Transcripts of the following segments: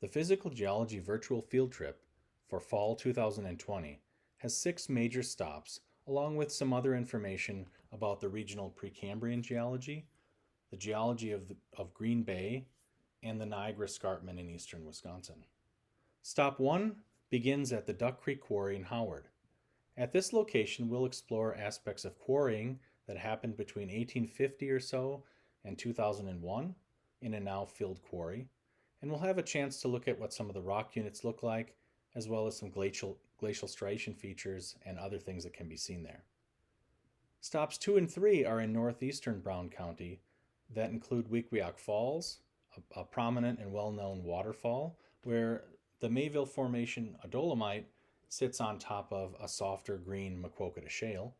The Physical Geology virtual field trip for fall 2020 has 6 major stops, along with some other information about the regional Precambrian geology, the geology of Green Bay, and the Niagara Escarpment in eastern Wisconsin. Stop 1 begins at the Duck Creek Quarry in Howard. At this location, we'll explore aspects of quarrying that happened between 1850 or so and 2001 in a now filled quarry, and we'll have a chance to look at what some of the rock units look like, as well as some glacial striation features and other things that can be seen there. Stops 2 and 3 are in northeastern Brown County that include Weequahic Falls, a prominent and well-known waterfall where the Mayville Formation, a dolomite, sits on top of a softer green Maquoketa shale.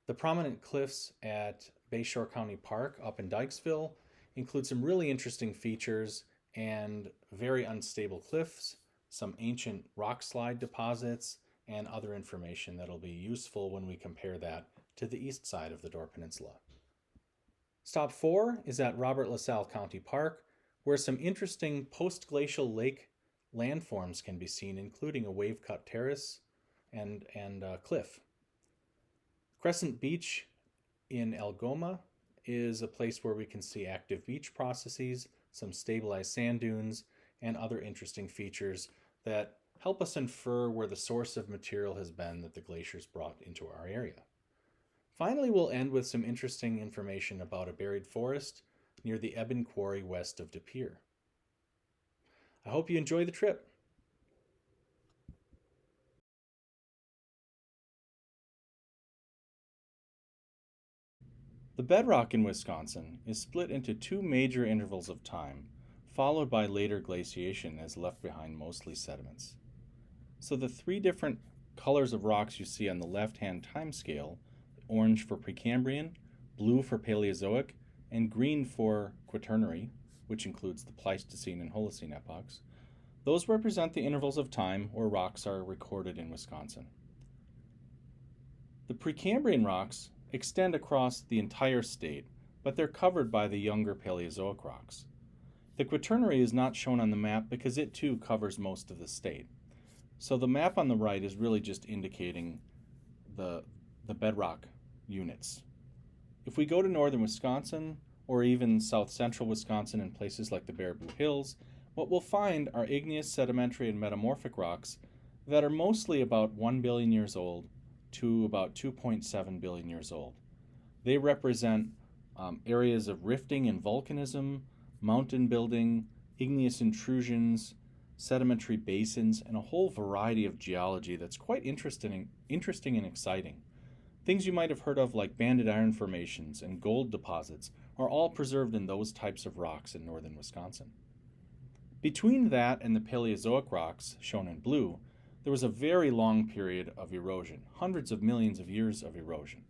The prominent cliffs at Bayshore County Park up in Dykesville include some really interesting features and very unstable cliffs, some ancient rock slide deposits, and other information that'll be useful when we compare that to the east side of the Door Peninsula. Stop 4 is at Robert LaSalle County Park, where some interesting post-glacial lake landforms can be seen, including a wave-cut terrace and a cliff. Crescent Beach in Algoma is a place where we can see active beach processes, some stabilized sand dunes, and other interesting features that help us infer where the source of material has been that the glaciers brought into our area. Finally, we'll end with some interesting information about a buried forest near the Eben Quarry west of De Pere. I hope you enjoy the trip. The bedrock in Wisconsin is split into 2 major intervals of time, followed by later glaciation as left behind mostly sediments. So the 3 different colors of rocks you see on the left-hand time scale, orange for Precambrian, blue for Paleozoic, and green for Quaternary, which includes the Pleistocene and Holocene epochs, those represent the intervals of time where rocks are recorded in Wisconsin. The Precambrian rocks extend across the entire state, but they're covered by the younger Paleozoic rocks. The Quaternary is not shown on the map because it too covers most of the state. So the map on the right is really just indicating the bedrock units. If we go to northern Wisconsin, or even south central Wisconsin and places like the Baraboo Hills, what we'll find are igneous, sedimentary, and metamorphic rocks that are mostly about 1 billion years old to about 2.7 billion years old. They represent areas of rifting and volcanism, mountain building, igneous intrusions, sedimentary basins, and a whole variety of geology that's quite interesting and exciting. Things you might have heard of like banded iron formations and gold deposits are all preserved in those types of rocks in northern Wisconsin. Between that and the Paleozoic rocks, shown in blue, there was a very long period of erosion, hundreds of millions of years of erosion.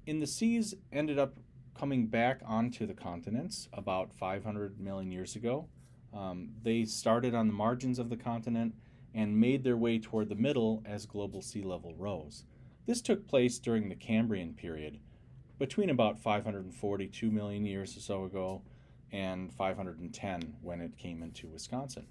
The seas ended up coming back onto the continents about 500 million years ago. They started on the margins of the continent and made their way toward the middle as global sea level rose. This took place during the Cambrian period, between about 542 million years or so ago and 510 when it came into Wisconsin.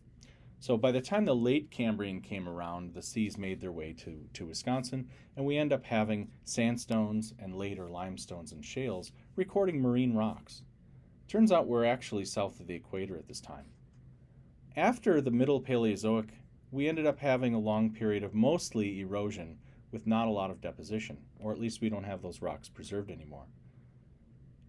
So by the time the late Cambrian came around, the seas made their way to Wisconsin, and we end up having sandstones and later limestones and shales recording marine rocks. Turns out we're actually south of the equator at this time. After the Middle Paleozoic, we ended up having a long period of mostly erosion with not a lot of deposition, or at least we don't have those rocks preserved anymore.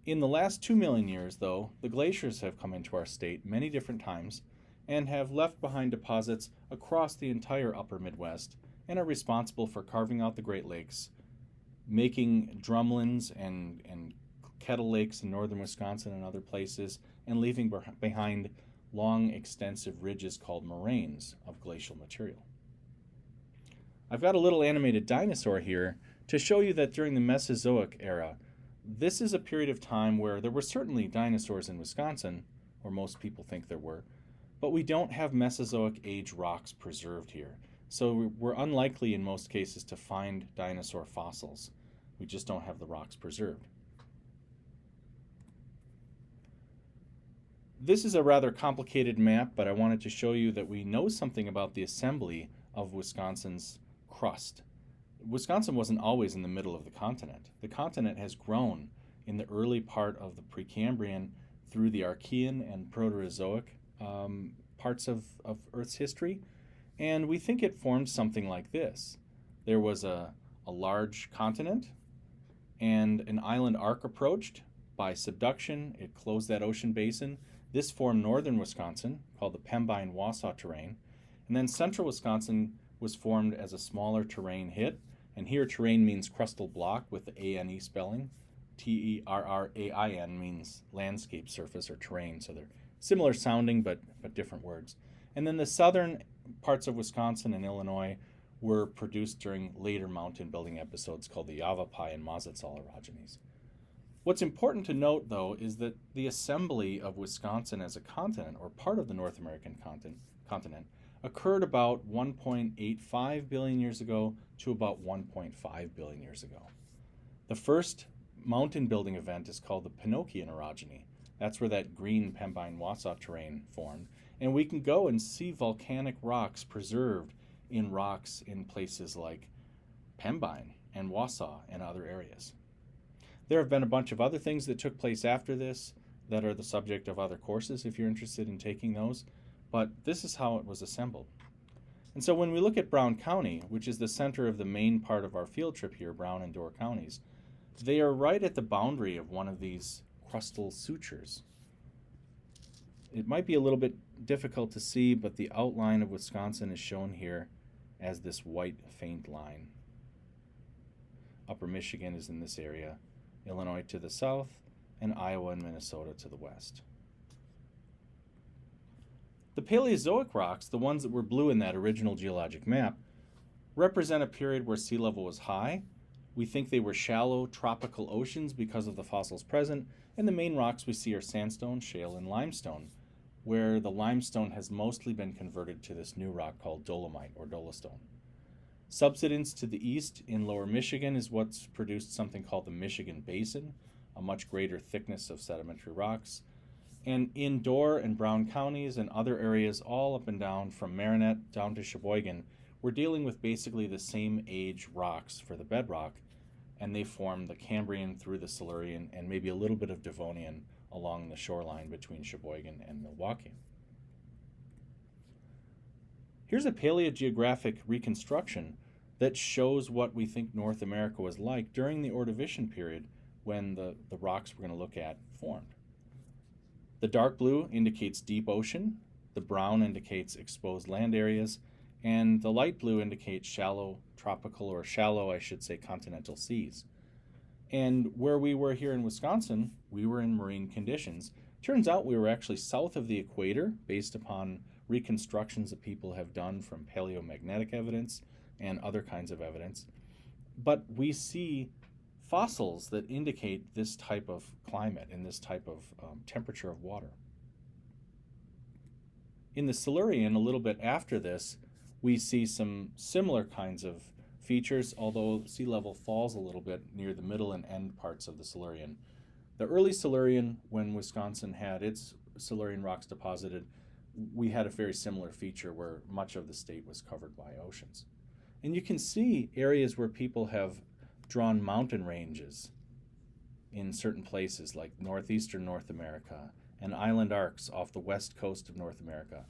In the last 2 million years, though, the glaciers have come into our state many different times and have left behind deposits across the entire upper Midwest and are responsible for carving out the Great Lakes, making drumlins and kettle lakes in northern Wisconsin and other places, and leaving behind long, extensive ridges called moraines of glacial material. I've got a little animated dinosaur here to show you that during the Mesozoic era, this is a period of time where there were certainly dinosaurs in Wisconsin, or most people think there were, but we don't have Mesozoic age rocks preserved here. So we're unlikely in most cases to find dinosaur fossils. We just don't have the rocks preserved. This is a rather complicated map, but I wanted to show you that we know something about the assembly of Wisconsin's crust. Wisconsin wasn't always in the middle of the continent. The continent has grown in the early part of the Precambrian through the Archean and Proterozoic parts of Earth's history, and we think it formed something like this. There was a large continent, and an island arc approached. By subduction, it closed that ocean basin. This formed northern Wisconsin, called the Pembine-Wausau terrain, and then central Wisconsin was formed as a smaller terrain hit. And here terrain means crustal block with the A-N-E spelling. Terrain means landscape surface or terrain, so they're similar sounding but different words. And then the southern parts of Wisconsin and Illinois were produced during later mountain building episodes called the Yavapai and Mazatzal orogenies. What's important to note, though, is that the assembly of Wisconsin as a continent, or part of the North American continent, occurred about 1.85 billion years ago to about 1.5 billion years ago. The first mountain building event is called the Pinocchian orogeny. That's where that green Pembine-Wausau terrain formed. And we can go and see volcanic rocks preserved in rocks in places like Pembine and Wausau and other areas. There have been a bunch of other things that took place after this that are the subject of other courses if you're interested in taking those, but this is how it was assembled. And so when we look at Brown County, which is the center of the main part of our field trip here, Brown and Door counties, they are right at the boundary of one of these crustal sutures. It might be a little bit difficult to see, but the outline of Wisconsin is shown here as this white faint line. Upper Michigan is in this area, Illinois to the south, and Iowa and Minnesota to the west. The Paleozoic rocks, the ones that were blue in that original geologic map, represent a period where sea level was high. We think they were shallow tropical oceans because of the fossils present, and the main rocks we see are sandstone, shale, and limestone, where the limestone has mostly been converted to this new rock called dolomite or dolostone. Subsidence to the east in lower Michigan is what's produced something called the Michigan Basin, a much greater thickness of sedimentary rocks. And in Door and Brown counties and other areas all up and down from Marinette down to Sheboygan, we're dealing with basically the same age rocks for the bedrock, and they form the Cambrian through the Silurian and maybe a little bit of Devonian along the shoreline between Sheboygan and Milwaukee. Here's a paleogeographic reconstruction that shows what we think North America was like during the Ordovician period when the rocks we're going to look at formed. The dark blue indicates deep ocean, the brown indicates exposed land areas, and the light blue indicates shallow tropical, or shallow, I should say, continental seas. And where we were here in Wisconsin, we were in marine conditions. Turns out we were actually south of the equator based upon reconstructions that people have done from paleomagnetic evidence and other kinds of evidence. But we see fossils that indicate this type of climate and this type of temperature of water. In the Silurian, a little bit after this, we see some similar kinds of features, although sea level falls a little bit near the middle and end parts of the Silurian. The early Silurian, when Wisconsin had its Silurian rocks deposited, we had a very similar feature where much of the state was covered by oceans. And you can see areas where people have drawn mountain ranges in certain places like northeastern North America and island arcs off the west coast of North America.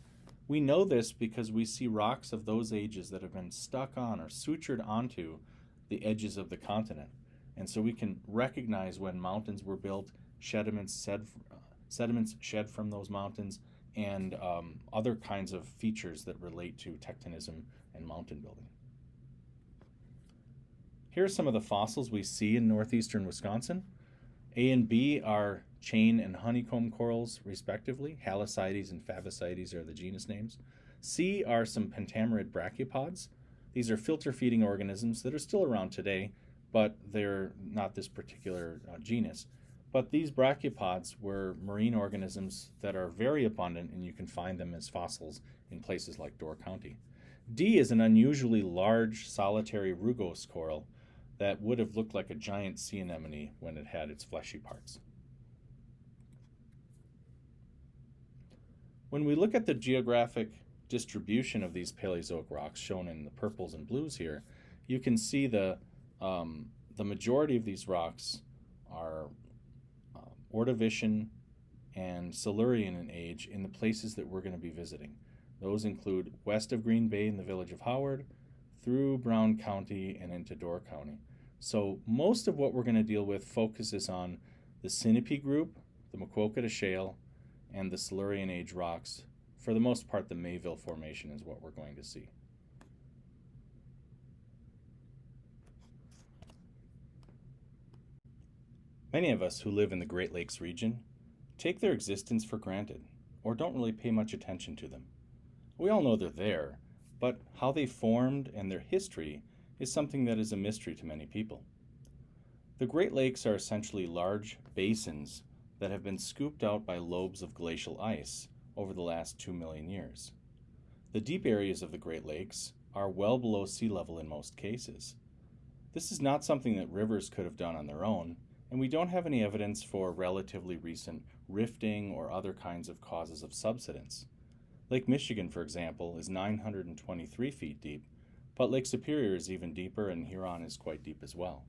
We know this because we see rocks of those ages that have been stuck on or sutured onto the edges of the continent. And so we can recognize when mountains were built, sediments shed from those mountains, and other kinds of features that relate to tectonism and mountain building. Here are some of the fossils we see in northeastern Wisconsin. A and B are chain and honeycomb corals, respectively. Halocites and Favicites are the genus names. C are some pentamarid brachiopods. These are filter-feeding organisms that are still around today, but they're not this particular genus. But these brachiopods were marine organisms that are very abundant, and you can find them as fossils in places like Door County. D is an unusually large solitary rugose coral that would have looked like a giant sea anemone when it had its fleshy parts. When we look at the geographic distribution of these Paleozoic rocks, shown in the purples and blues here, you can see the majority of these rocks are Ordovician and Silurian in age in the places that we're going to be visiting. Those include west of Green Bay in the village of Howard, through Brown County and into Door County. So most of what we're going to deal with focuses on the Sinope group, the Maquoketa Shale, and the Silurian age rocks. For the most part, the Mayville Formation is what we're going to see. Many of us who live in the Great Lakes region take their existence for granted, or don't really pay much attention to them. We all know they're there, but how they formed and their history is something that is a mystery to many people. The Great Lakes are essentially large basins that have been scooped out by lobes of glacial ice over the last 2 million years. The deep areas of the Great Lakes are well below sea level in most cases. This is not something that rivers could have done on their own, and we don't have any evidence for relatively recent rifting or other kinds of causes of subsidence. Lake Michigan, for example, is 923 feet deep, but Lake Superior is even deeper, and Huron is quite deep as well.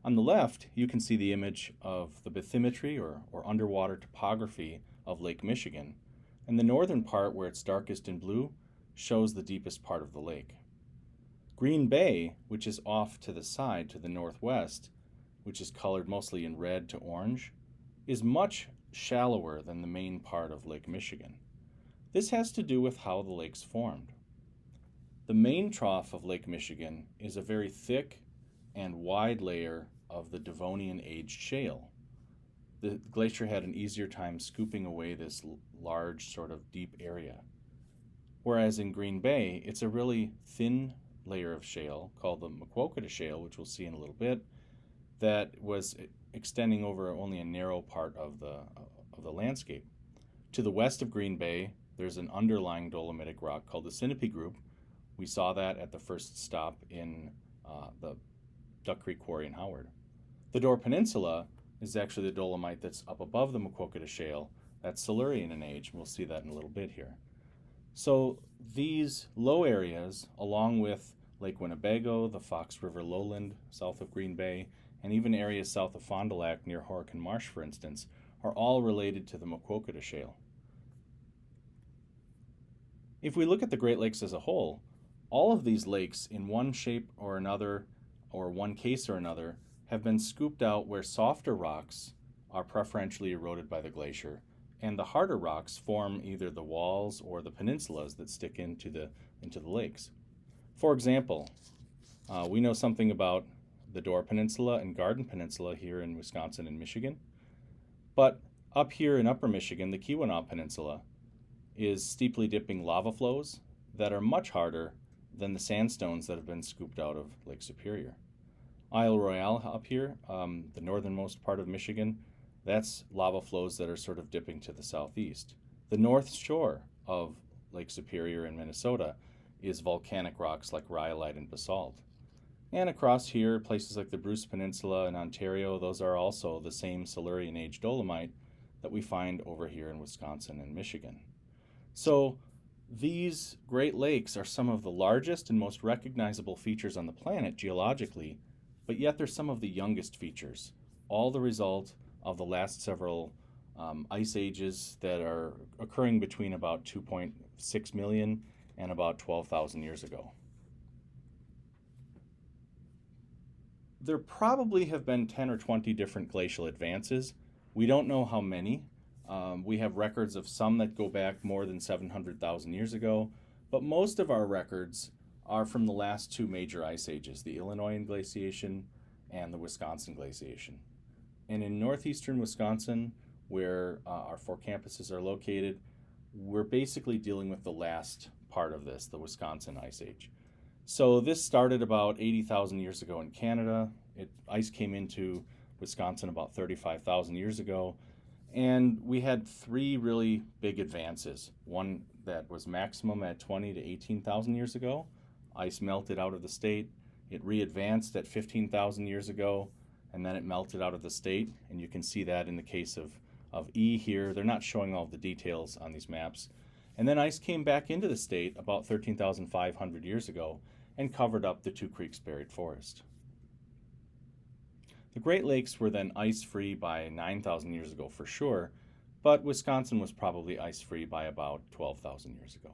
On the left, you can see the image of the bathymetry or underwater topography of Lake Michigan, and the northern part, where it's darkest in blue, shows the deepest part of the lake. Green Bay, which is off to the side to the northwest, which is colored mostly in red to orange, is much shallower than the main part of Lake Michigan. This has to do with how the lakes formed. The main trough of Lake Michigan is a very thick and wide layer of the Devonian-aged shale. The glacier had an easier time scooping away this large, sort of deep area. Whereas in Green Bay, it's a really thin layer of shale called the Maquoketa Shale, which we'll see in a little bit, that was extending over only a narrow part of the landscape. To the west of Green Bay, there's an underlying dolomitic rock called the Sinope Group. We saw that at the first stop in the Duck Creek Quarry in Howard. The Door Peninsula is actually the dolomite that's up above the Maquoketa Shale. That's Silurian in age. We'll see that in a little bit here. So these low areas, along with Lake Winnebago, the Fox River lowland south of Green Bay, and even areas south of Fond du Lac near Horicon Marsh, for instance, are all related to the Maquoketa Shale. If we look at the Great Lakes as a whole, all of these lakes, in one shape or another, or one case or another, have been scooped out where softer rocks are preferentially eroded by the glacier, and the harder rocks form either the walls or the peninsulas that stick into the lakes. For example, we know something about the Door Peninsula and Garden Peninsula here in Wisconsin and Michigan, but up here in Upper Michigan, the Keweenaw Peninsula is steeply dipping lava flows that are much harder than the sandstones that have been scooped out of Lake Superior. Isle Royale up here, the northernmost part of Michigan, that's lava flows that are sort of dipping to the southeast. The north shore of Lake Superior in Minnesota is volcanic rocks like rhyolite and basalt. And across here, places like the Bruce Peninsula in Ontario, those are also the same Silurian age dolomite that we find over here in Wisconsin and Michigan. So these Great Lakes are some of the largest and most recognizable features on the planet geologically, but yet they're some of the youngest features, all the result of the last several ice ages that are occurring between about 2.6 million and about 12,000 years ago. There probably have been 10 or 20 different glacial advances. We don't know how many. We have records of some that go back more than 700,000 years ago, but most of our records are from the last two major ice ages, the Illinoisan glaciation and the Wisconsin glaciation. And in northeastern Wisconsin, where our four campuses are located, we're basically dealing with the last part of this, the Wisconsin ice age. So this started about 80,000 years ago in Canada. Ice came into Wisconsin about 35,000 years ago. And we had three really big advances. One that was maximum at 20 to 18,000 years ago. Ice melted out of the state. It re-advanced at 15,000 years ago, and then it melted out of the state. And you can see that in the case of of E here. They're not showing all the details on these maps. And then ice came back into the state about 13,500 years ago and covered up the Two Creeks buried forest. The Great Lakes were then ice-free by 9,000 years ago for sure, but Wisconsin was probably ice-free by about 12,000 years ago.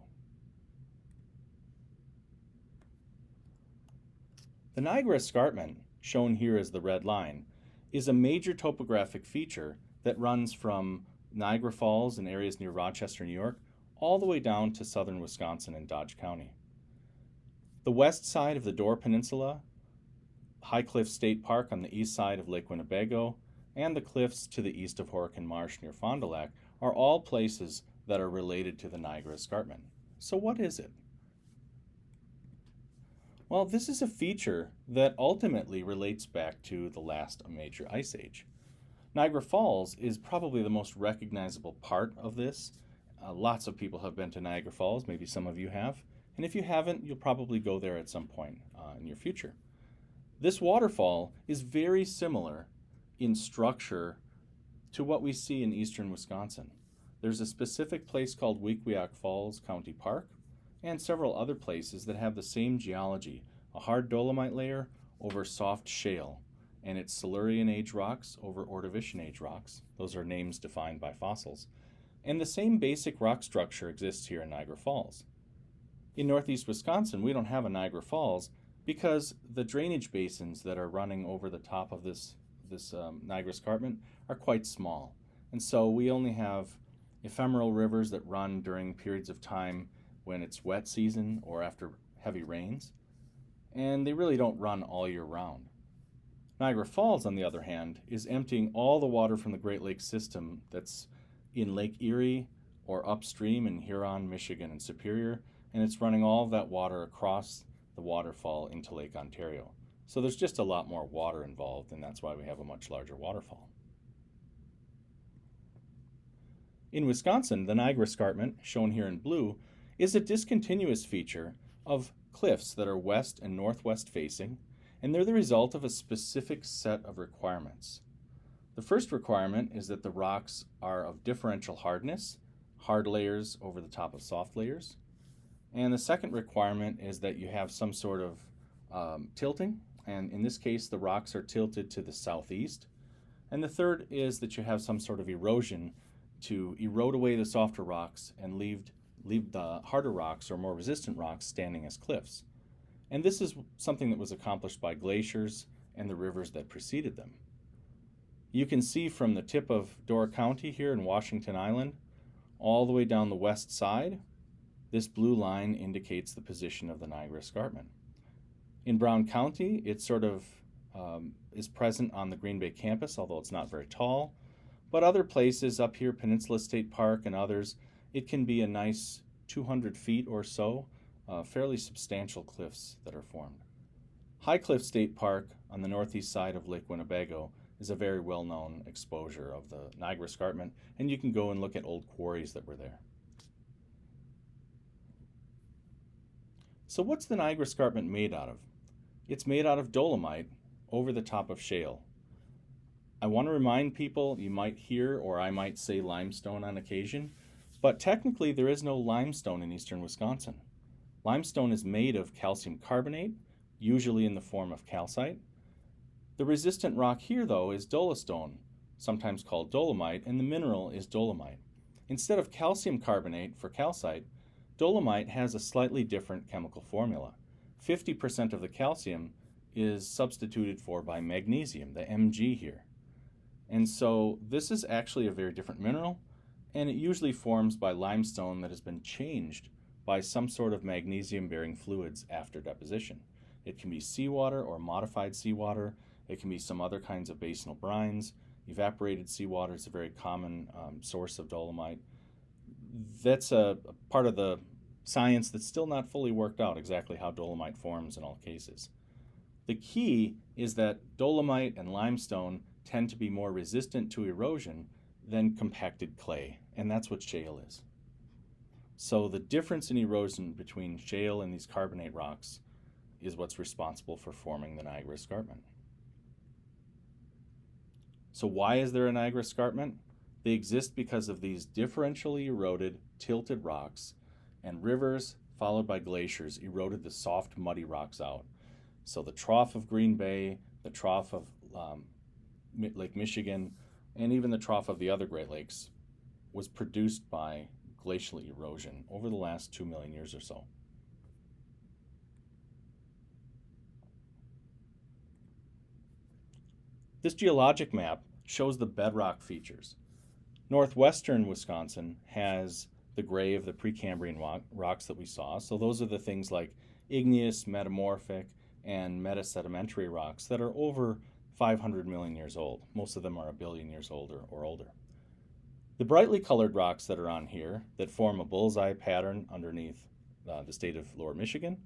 The Niagara Escarpment, shown here as the red line, is a major topographic feature that runs from Niagara Falls and areas near Rochester, New York, all the way down to southern Wisconsin and Dodge County. The west side of the Door Peninsula, High Cliff State Park on the east side of Lake Winnebago, and the cliffs to the east of Horican Marsh near Fond du Lac are all places that are related to the Niagara Escarpment. So what is it? Well, this is a feature that ultimately relates back to the last major ice age. Niagara Falls is probably the most recognizable part of this. Lots of people have been to Niagara Falls, maybe some of you have, and if you haven't, you'll probably go there at some point in your future. This waterfall is very similar in structure to what we see in eastern Wisconsin. There's a specific place called Wequiak Falls County Park, and several other places that have the same geology, a hard dolomite layer over soft shale, and it's Silurian age rocks over Ordovician age rocks. Those are names defined by fossils. And the same basic rock structure exists here in Niagara Falls. In northeast Wisconsin, we don't have a Niagara Falls because the drainage basins that are running over the top of this Niagara Escarpment are quite small. And so we only have ephemeral rivers that run during periods of time when it's wet season or after heavy rains, and they really don't run all year round. Niagara Falls, on the other hand, is emptying all the water from the Great Lakes system that's in Lake Erie or upstream in Huron, Michigan, and Superior, and it's running all of that water across the waterfall into Lake Ontario. So there's just a lot more water involved, and that's why we have a much larger waterfall. In Wisconsin, the Niagara Escarpment, shown here in blue, is a discontinuous feature of cliffs that are west and northwest facing, and they're the result of a specific set of requirements. The first requirement is that the rocks are of differential hardness, hard layers over the top of soft layers. And the second requirement is that you have some sort of tilting, and in this case the rocks are tilted to the southeast. And the third is that you have some sort of erosion to erode away the softer rocks and leave the harder rocks or more resistant rocks standing as cliffs. And this is something that was accomplished by glaciers and the rivers that preceded them. You can see from the tip of Door County here in Washington Island all the way down the west side, this blue line indicates the position of the Niagara Escarpment. In Brown County, it sort of is present on the Green Bay campus, although it's not very tall. But other places up here, Peninsula State Park and others, it can be a nice 200 feet or so, fairly substantial cliffs that are formed. High Cliff State Park on the northeast side of Lake Winnebago is a very well-known exposure of the Niagara Escarpment, and you can go and look at old quarries that were there. So what's the Niagara Escarpment made out of? It's made out of dolomite over the top of shale. I want to remind people, you might hear or I might say limestone on occasion, but technically there is no limestone in eastern Wisconsin. Limestone is made of calcium carbonate, usually in the form of calcite. The resistant rock here, though, is dolostone, sometimes called dolomite, and the mineral is dolomite. Instead of calcium carbonate for calcite, dolomite has a slightly different chemical formula. 50% of the calcium is substituted for by magnesium, the Mg here. And so this is actually a very different mineral, and it usually forms by limestone that has been changed by some sort of magnesium-bearing fluids after deposition. It can be seawater or modified seawater. It can be some other kinds of basinal brines. Evaporated seawater is a very common source of dolomite. That's a part of the science that's still not fully worked out, exactly how dolomite forms in all cases. The key is that dolomite and limestone tend to be more resistant to erosion than compacted clay, and that's what shale is. So the difference in erosion between shale and these carbonate rocks is what's responsible for forming the Niagara Escarpment. So why is there a Niagara Escarpment? They exist because of these differentially eroded, tilted rocks, and rivers followed by glaciers eroded the soft, muddy rocks out. So the trough of Green Bay, the trough of Lake Michigan, and even the trough of the other Great Lakes was produced by glacial erosion over the last 2 million years or so. This geologic map shows the bedrock features. Northwestern Wisconsin has the gray of the Precambrian rocks that we saw. So those are the things like igneous, metamorphic, and metasedimentary rocks that are over 500 million years old. Most of them are a billion years old or older. The brightly colored rocks that are on here that form a bullseye pattern underneath the state of Lower Michigan,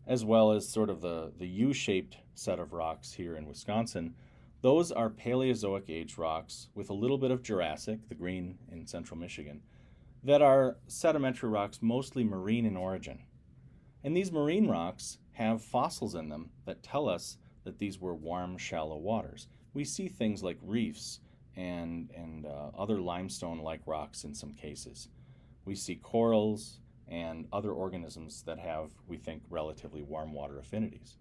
as well as sort of the U-shaped set of rocks here in Wisconsin, those are Paleozoic age rocks with a little bit of Jurassic, the green in central Michigan, that are sedimentary rocks mostly marine in origin. And these marine rocks have fossils in them that tell us that these were warm, shallow waters. We see things like reefs and other limestone-like rocks in some cases. We see corals and other organisms that have, we think, relatively warm water affinities.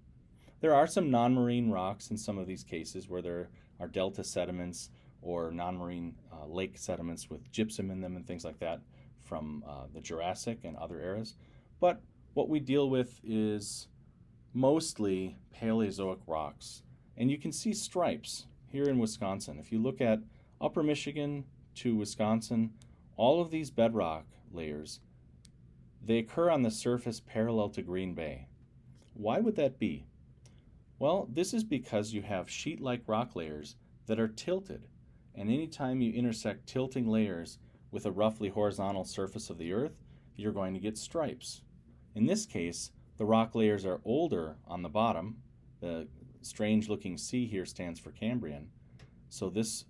There are some non-marine rocks in some of these cases where there are delta sediments or non-marine lake sediments with gypsum in them and things like that from the Jurassic and other eras. But what we deal with is mostly Paleozoic rocks. And you can see stripes here in Wisconsin. If you look at Upper Michigan to Wisconsin, all of these bedrock layers, they occur on the surface parallel to Green Bay. Why would that be? Well, this is because you have sheet-like rock layers that are tilted, and anytime you intersect tilting layers with a roughly horizontal surface of the Earth, you're going to get stripes. In this case, the rock layers are older on the bottom. The strange-looking C here stands for Cambrian. So this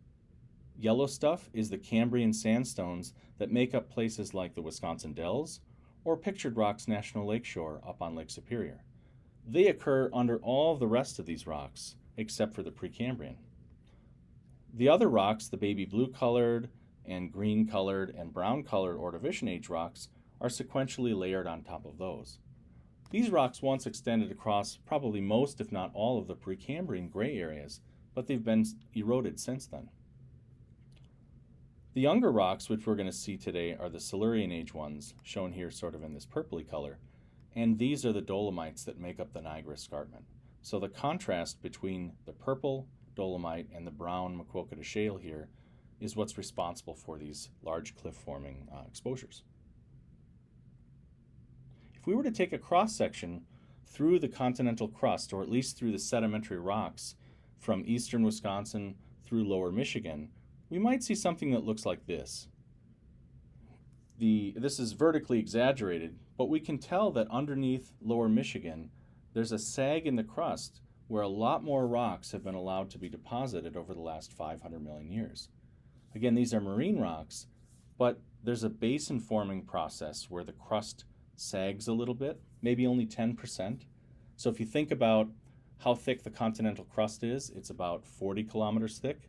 yellow stuff is the Cambrian sandstones that make up places like the Wisconsin Dells or Pictured Rocks National Lakeshore up on Lake Superior. They occur under all of the rest of these rocks, except for the Precambrian. The other rocks, the baby blue-colored and green-colored and brown-colored Ordovician age rocks, are sequentially layered on top of those. These rocks once extended across probably most, if not all, of the Precambrian gray areas, but they've been eroded since then. The younger rocks, which we're going to see today, are the Silurian age ones, shown here sort of in this purpley color. And these are the dolomites that make up the Niagara Escarpment. So the contrast between the purple dolomite and the brown Maquoketa shale here is what's responsible for these large cliff-forming exposures. If we were to take a cross-section through the continental crust, or at least through the sedimentary rocks from eastern Wisconsin through lower Michigan, we might see something that looks like this. This is vertically exaggerated, but we can tell that underneath lower Michigan, there's a sag in the crust where a lot more rocks have been allowed to be deposited over the last 500 million years. Again, these are marine rocks, but there's a basin forming process where the crust sags a little bit, maybe only 10%. So if you think about how thick the continental crust is, it's about 40 kilometers thick.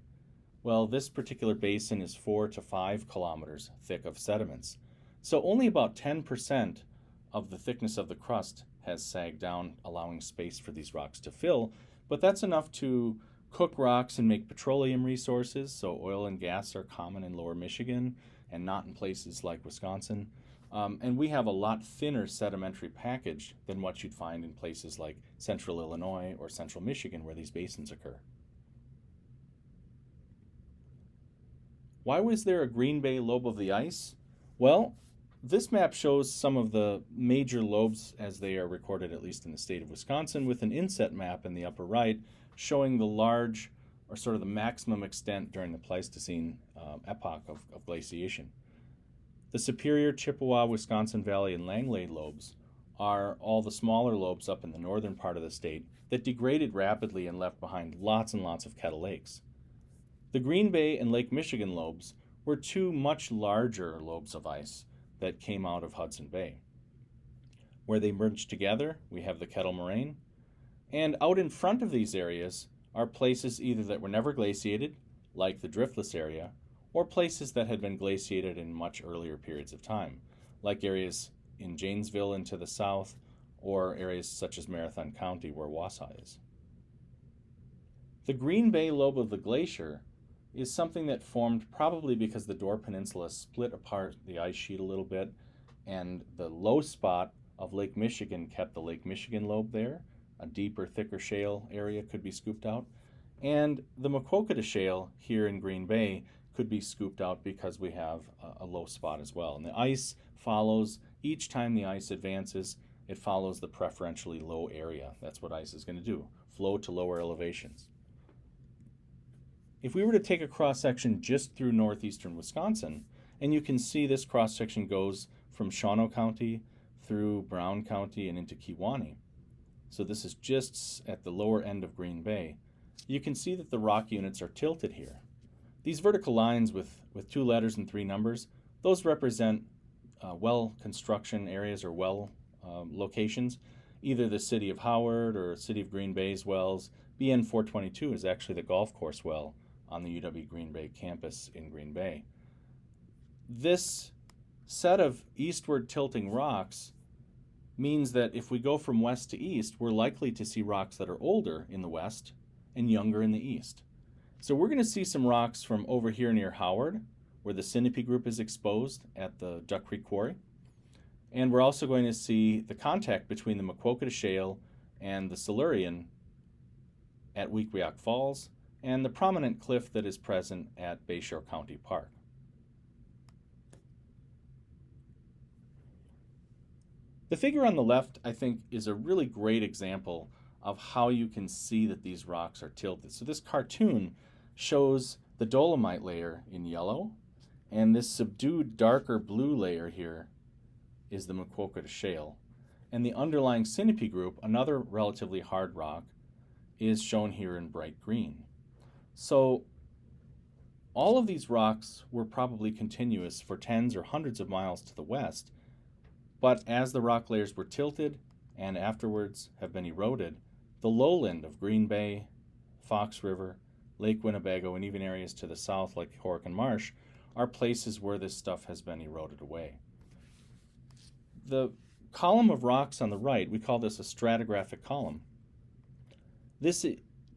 Well, this particular basin is 4 to 5 kilometers thick of sediments. So only about 10% of the thickness of the crust has sagged down, allowing space for these rocks to fill. But that's enough to cook rocks and make petroleum resources. So oil and gas are common in lower Michigan and not in places like Wisconsin. And we have a lot thinner sedimentary package than what you'd find in places like central Illinois or central Michigan where these basins occur. Why was there a Green Bay lobe of the ice? Well, this map shows some of the major lobes as they are recorded, at least in the state of Wisconsin, with an inset map in the upper right showing the large, or sort of the maximum extent during the Pleistocene epoch of glaciation. The Superior, Chippewa, Wisconsin Valley, and Langley lobes are all the smaller lobes up in the northern part of the state that degraded rapidly and left behind lots and lots of kettle lakes. The Green Bay and Lake Michigan lobes were two much larger lobes of ice that came out of Hudson Bay. Where they merged together, we have the Kettle Moraine, and out in front of these areas are places either that were never glaciated, like the driftless area, or places that had been glaciated in much earlier periods of time, like areas in Janesville and to the south, or areas such as Marathon County where Wausau is. The Green Bay lobe of the glacier is something that formed probably because the Door Peninsula split apart the ice sheet a little bit, and the low spot of Lake Michigan kept the Lake Michigan lobe there. A deeper, thicker shale area could be scooped out. And the Maquoketa Shale here in Green Bay could be scooped out because we have a low spot as well. And the ice follows, each time the ice advances, it follows the preferentially low area. That's what ice is going to do, flow to lower elevations. If we were to take a cross-section just through northeastern Wisconsin, and you can see this cross-section goes from Shawano County through Brown County and into Kewaunee. So this is just at the lower end of Green Bay. You can see that the rock units are tilted here. These vertical lines with 2 letters and 3 numbers, those represent well construction areas or well locations. Either the City of Howard or City of Green Bay's wells. BN 422 is actually the golf course well on the UW Green Bay campus in Green Bay. This set of eastward tilting rocks means that if we go from west to east, we're likely to see rocks that are older in the west and younger in the east. So we're going to see some rocks from over here near Howard, where the Sinope group is exposed at the Duck Creek Quarry. And we're also going to see the contact between the Maquoketa Shale and the Silurian at Weequahic Falls, and the prominent cliff that is present at Bayshore County Park. The figure on the left, I think, is a really great example of how you can see that these rocks are tilted. So this cartoon shows the dolomite layer in yellow, and this subdued darker blue layer here is the Maquoketa Shale. And the underlying Sinope group, another relatively hard rock, is shown here in bright green. So all of these rocks were probably continuous for tens or hundreds of miles to the west, but as the rock layers were tilted and afterwards have been eroded, the lowland of Green Bay, Fox River, Lake Winnebago, and even areas to the south like Horicon Marsh are places where this stuff has been eroded away. The column of rocks on the right, we call this a stratigraphic column. This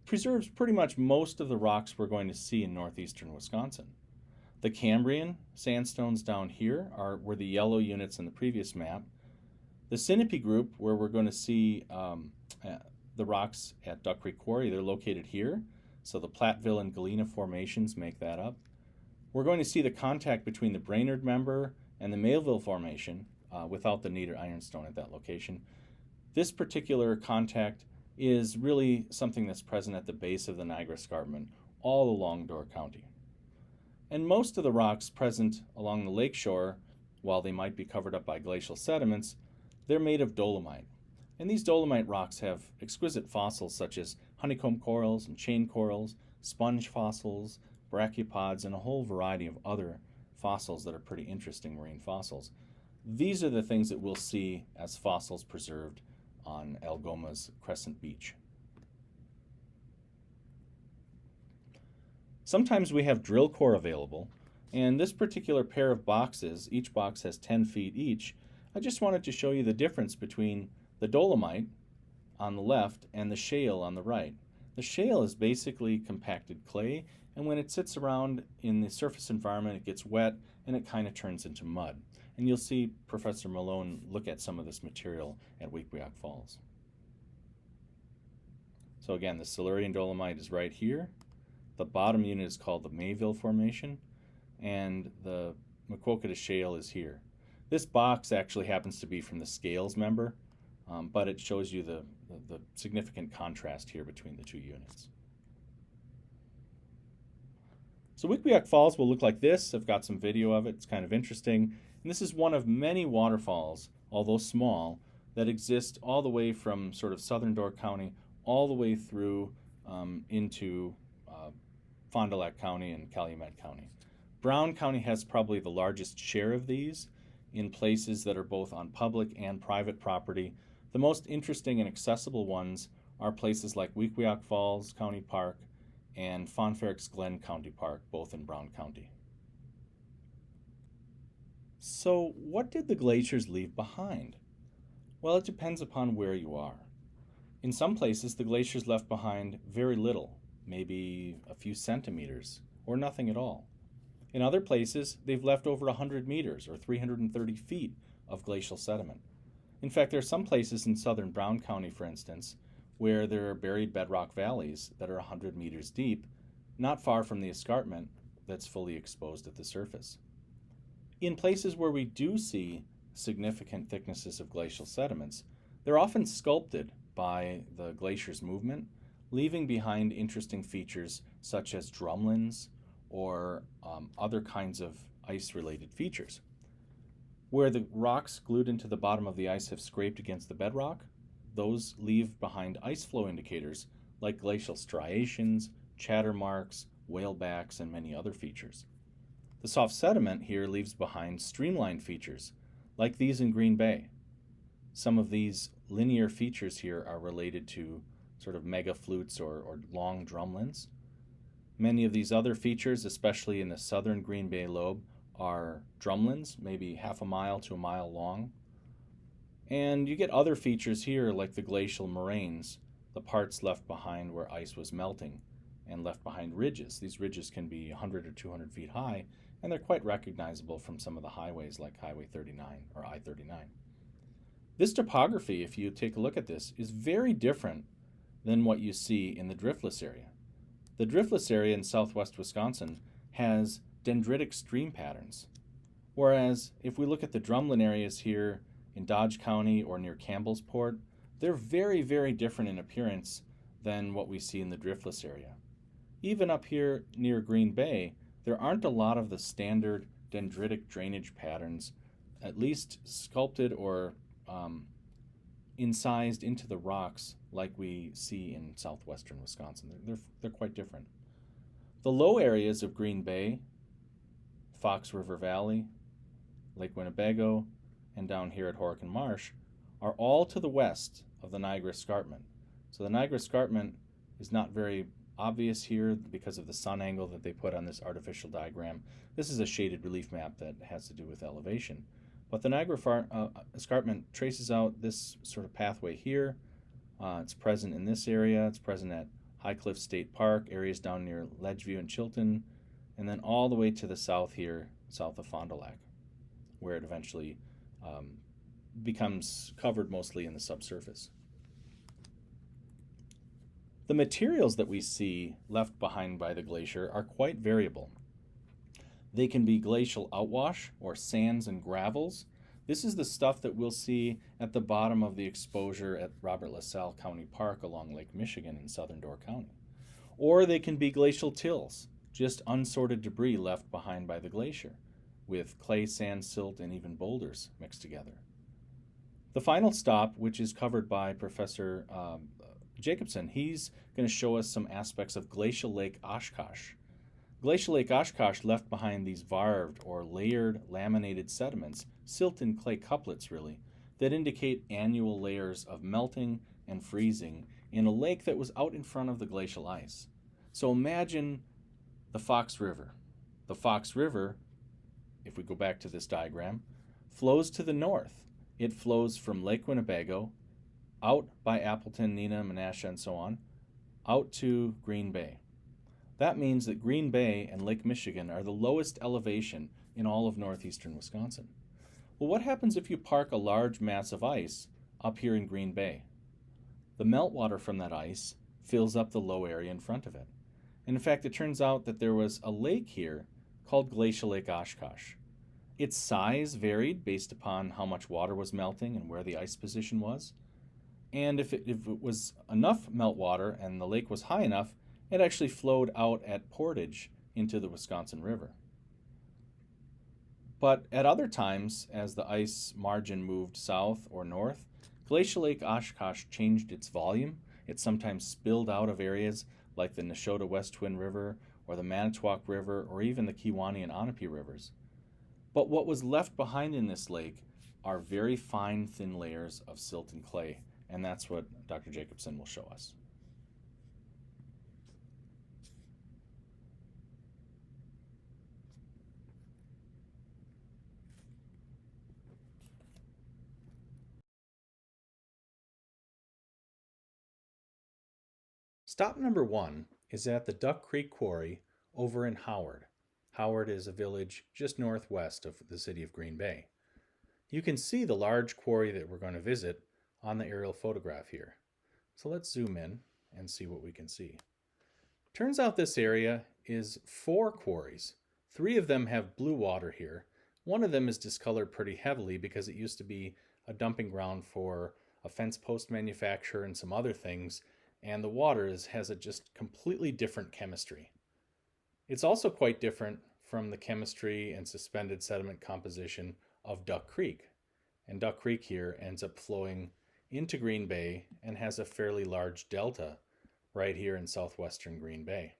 preserves pretty much most of the rocks we're going to see in northeastern Wisconsin. The Cambrian sandstones down here were the yellow units in the previous map. The Sinope group, where we're going to see the rocks at Duck Creek Quarry, they're located here. So the Platteville and Galena formations make that up. We're going to see the contact between the Brainerd member and the Mayville formation without the Nieder ironstone at that location. This particular contact is really something that's present at the base of the Niagara Escarpment all along Door County. And most of the rocks present along the lakeshore, while they might be covered up by glacial sediments, they're made of dolomite. And these dolomite rocks have exquisite fossils such as honeycomb corals and chain corals, sponge fossils, brachiopods, and a whole variety of other fossils that are pretty interesting marine fossils. These are the things that we'll see as fossils preserved on Algoma's Crescent Beach. Sometimes we have drill core available, and this particular pair of boxes, each box has 10 feet each. I just wanted to show you the difference between the dolomite on the left and the shale on the right. The shale is basically compacted clay, and when it sits around in the surface environment, it gets wet and it kind of turns into mud. And you'll see Professor Malone look at some of this material at Weequahic Falls. So again, the Silurian dolomite is right here. The bottom unit is called the Mayville Formation, and the Maquoketa Shale is here. This box actually happens to be from the Scales member, but it shows you the significant contrast here between the two units. So Weequahic Falls will look like this. I've got some video of it. It's kind of interesting. And this is one of many waterfalls, although small, that exist all the way from sort of southern Door County all the way through into Fond du Lac County and Calumet County. Brown County has probably the largest share of these in places that are both on public and private property. The most interesting and accessible ones are places like Weequahic Falls County Park and Fonferix Glen County Park, both in Brown County. So, what did the glaciers leave behind? Well, it depends upon where you are. In some places, the glaciers left behind very little, maybe a few centimeters, or nothing at all. In other places, they've left over 100 meters or 330 feet of glacial sediment. In fact, there are some places in southern Brown County, for instance, where there are buried bedrock valleys that are 100 meters deep, not far from the escarpment that's fully exposed at the surface. In places where we do see significant thicknesses of glacial sediments, they're often sculpted by the glacier's movement, leaving behind interesting features such as drumlins or other kinds of ice-related features. Where the rocks glued into the bottom of the ice have scraped against the bedrock, those leave behind ice flow indicators like glacial striations, chatter marks, whalebacks, and many other features. The soft sediment here leaves behind streamlined features, like these in Green Bay. Some of these linear features here are related to sort of mega flutes or long drumlins. Many of these other features, especially in the southern Green Bay lobe, are drumlins, maybe half a mile to a mile long. And you get other features here like the glacial moraines, the parts left behind where ice was melting, and left behind ridges. These ridges can be 100 or 200 feet high, and they're quite recognizable from some of the highways like Highway 39 or I-39. This topography, if you take a look at this, is very different than what you see in the driftless area. The driftless area in southwest Wisconsin has dendritic stream patterns, whereas if we look at the drumlin areas here in Dodge County or near Campbellsport, they're very, very different in appearance than what we see in the driftless area. Even up here near Green Bay, there aren't a lot of the standard dendritic drainage patterns, at least sculpted or incised into the rocks like we see in southwestern Wisconsin. They're quite different. The low areas of Green Bay, Fox River Valley, Lake Winnebago, and down here at Horicon Marsh are all to the west of the Niagara Escarpment. So the Niagara Escarpment is not very obvious here because of the sun angle that they put on this artificial diagram. This is a shaded relief map that has to do with elevation. But the Niagara Escarpment traces out this sort of pathway here. It's present in this area. It's present at High Cliff State Park, areas down near Ledgeview and Chilton, and then all the way to the south here, south of Fond du Lac, where it eventually becomes covered mostly in the subsurface. The materials that we see left behind by the glacier are quite variable. They can be glacial outwash or sands and gravels. This is the stuff that we'll see at the bottom of the exposure at Robert LaSalle County Park along Lake Michigan in southern Door County. Or they can be glacial tills, just unsorted debris left behind by the glacier, with clay, sand, silt, and even boulders mixed together. The final stop, which is covered by Professor Jacobson, he's going to show us some aspects of Glacial Lake Oshkosh. Glacial Lake Oshkosh left behind these varved or layered laminated sediments, silt and clay couplets really, that indicate annual layers of melting and freezing in a lake that was out in front of the glacial ice. So imagine the Fox River. The Fox River, if we go back to this diagram, flows to the north. It flows from Lake Winnebago, out by Appleton, Neenah, Menasha, and so on, out to Green Bay. That means that Green Bay and Lake Michigan are the lowest elevation in all of northeastern Wisconsin. Well, what happens if you park a large mass of ice up here in Green Bay? The meltwater from that ice fills up the low area in front of it. And in fact, it turns out that there was a lake here called Glacial Lake Oshkosh. Its size varied based upon how much water was melting and where the ice position was. And if it was enough meltwater and the lake was high enough, it actually flowed out at Portage into the Wisconsin River. But at other times, as the ice margin moved south or north, Glacial Lake Oshkosh changed its volume. It sometimes spilled out of areas like the Neshota West Twin River or the Manitowoc River or even the Kewaunee and Onapee rivers. But what was left behind in this lake are very fine, thin layers of silt and clay, and that's what Dr. Jacobson will show us. Stop number 1 is at the Duck Creek Quarry over in Howard. Howard is a village just northwest of the city of Green Bay. You can see the large quarry that we're going to visit on the aerial photograph here. So let's zoom in and see what we can see. Turns out this area is 4 quarries. 3 of them have blue water here. One of them is discolored pretty heavily because it used to be a dumping ground for a fence post manufacturer and some other things, and the water has a just completely different chemistry. It's also quite different from the chemistry and suspended sediment composition of Duck Creek. And Duck Creek here ends up flowing into Green Bay and has a fairly large delta right here in southwestern Green Bay.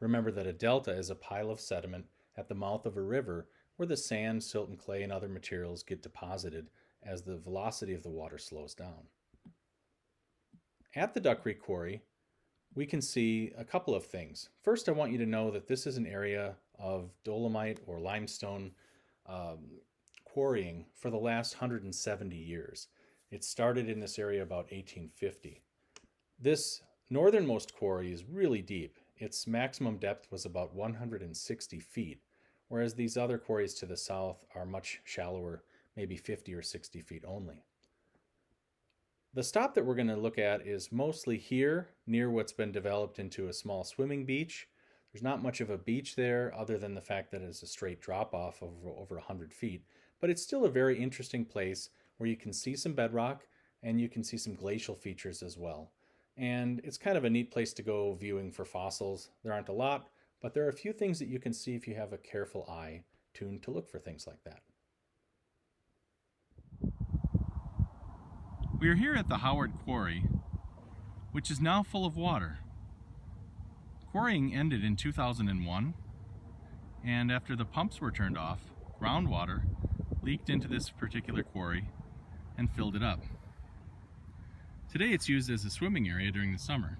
Remember that a delta is a pile of sediment at the mouth of a river where the sand, silt, and clay and other materials get deposited as the velocity of the water slows down. At the Duck Creek Quarry, we can see a couple of things. First, I want you to know that this is an area of dolomite or limestone quarrying for the last 170 years. It started in this area about 1850. This northernmost quarry is really deep. Its maximum depth was about 160 feet, whereas these other quarries to the south are much shallower, maybe 50 or 60 feet only. The stop that we're going to look at is mostly here near what's been developed into a small swimming beach. There's not much of a beach there other than the fact that it's a straight drop off of over 100 feet, but it's still a very interesting place where you can see some bedrock and you can see some glacial features as well. And it's kind of a neat place to go viewing for fossils. There aren't a lot, but there are a few things that you can see if you have a careful eye tuned to look for things like that. We are here at the Howard Quarry, which is now full of water. Quarrying ended in 2001, and after the pumps were turned off, groundwater leaked into this particular quarry and filled it up. Today it's used as a swimming area during the summer.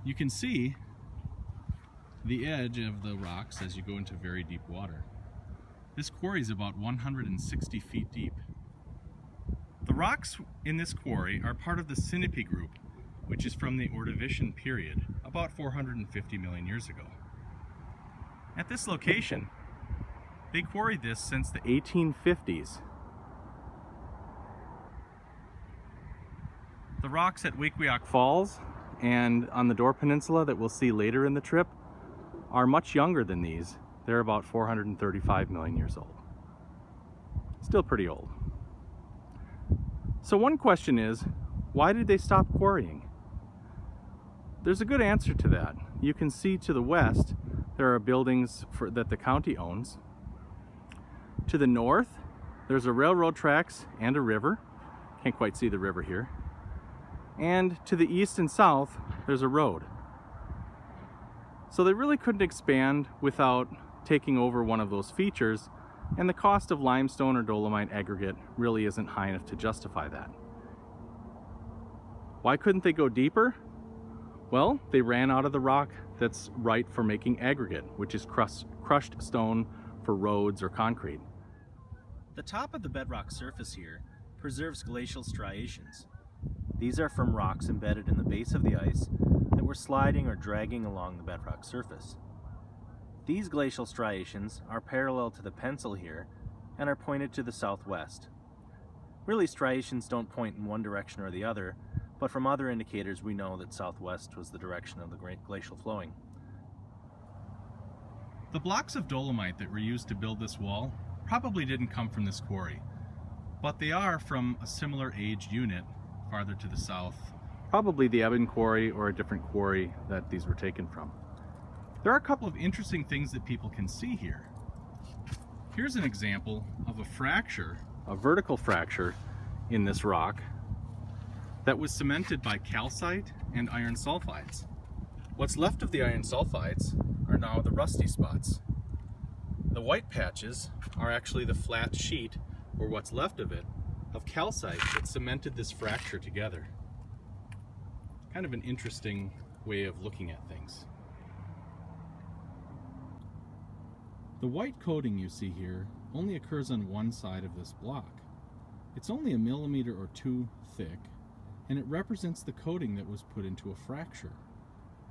You can see the edge of the rocks as you go into very deep water. This quarry is about 160 feet deep. The rocks in this quarry are part of the Sinope group, which is from the Ordovician period, about 450 million years ago. At this location, they quarried this since the 1850s. The rocks at Wequiak Falls and on the Door Peninsula that we'll see later in the trip are much younger than these. They're about 435 million years old. Still pretty old. So one question is, why did they stop quarrying? There's a good answer to that. You can see to the west, there are buildings that the county owns. To the north, there's a railroad tracks and a river. Can't quite see the river here. And to the east and south, there's a road. So they really couldn't expand without taking over one of those features, and the cost of limestone or dolomite aggregate really isn't high enough to justify that. Why couldn't they go deeper? Well, they ran out of the rock that's right for making aggregate, which is crushed stone for roads or concrete. The top of the bedrock surface here preserves glacial striations. These are from rocks embedded in the base of the ice that were sliding or dragging along the bedrock surface. These glacial striations are parallel to the pencil here and are pointed to the southwest. Really, striations don't point in one direction or the other, but from other indicators we know that southwest was the direction of the great glacial flowing. The blocks of dolomite that were used to build this wall probably didn't come from this quarry, but they are from a similar aged unit farther to the south, probably the Eben Quarry or a different quarry that these were taken from. There are a couple of interesting things that people can see here. Here's an example of a fracture, a vertical fracture in this rock that was cemented by calcite and iron sulfides. What's left of the iron sulfides are now the rusty spots. The white patches are actually the flat sheet, or what's left of it, of calcite that cemented this fracture together. Kind of an interesting way of looking at things. The white coating you see here only occurs on one side of this block. It's only 1 millimeter or 2 thick, and it represents the coating that was put into a fracture.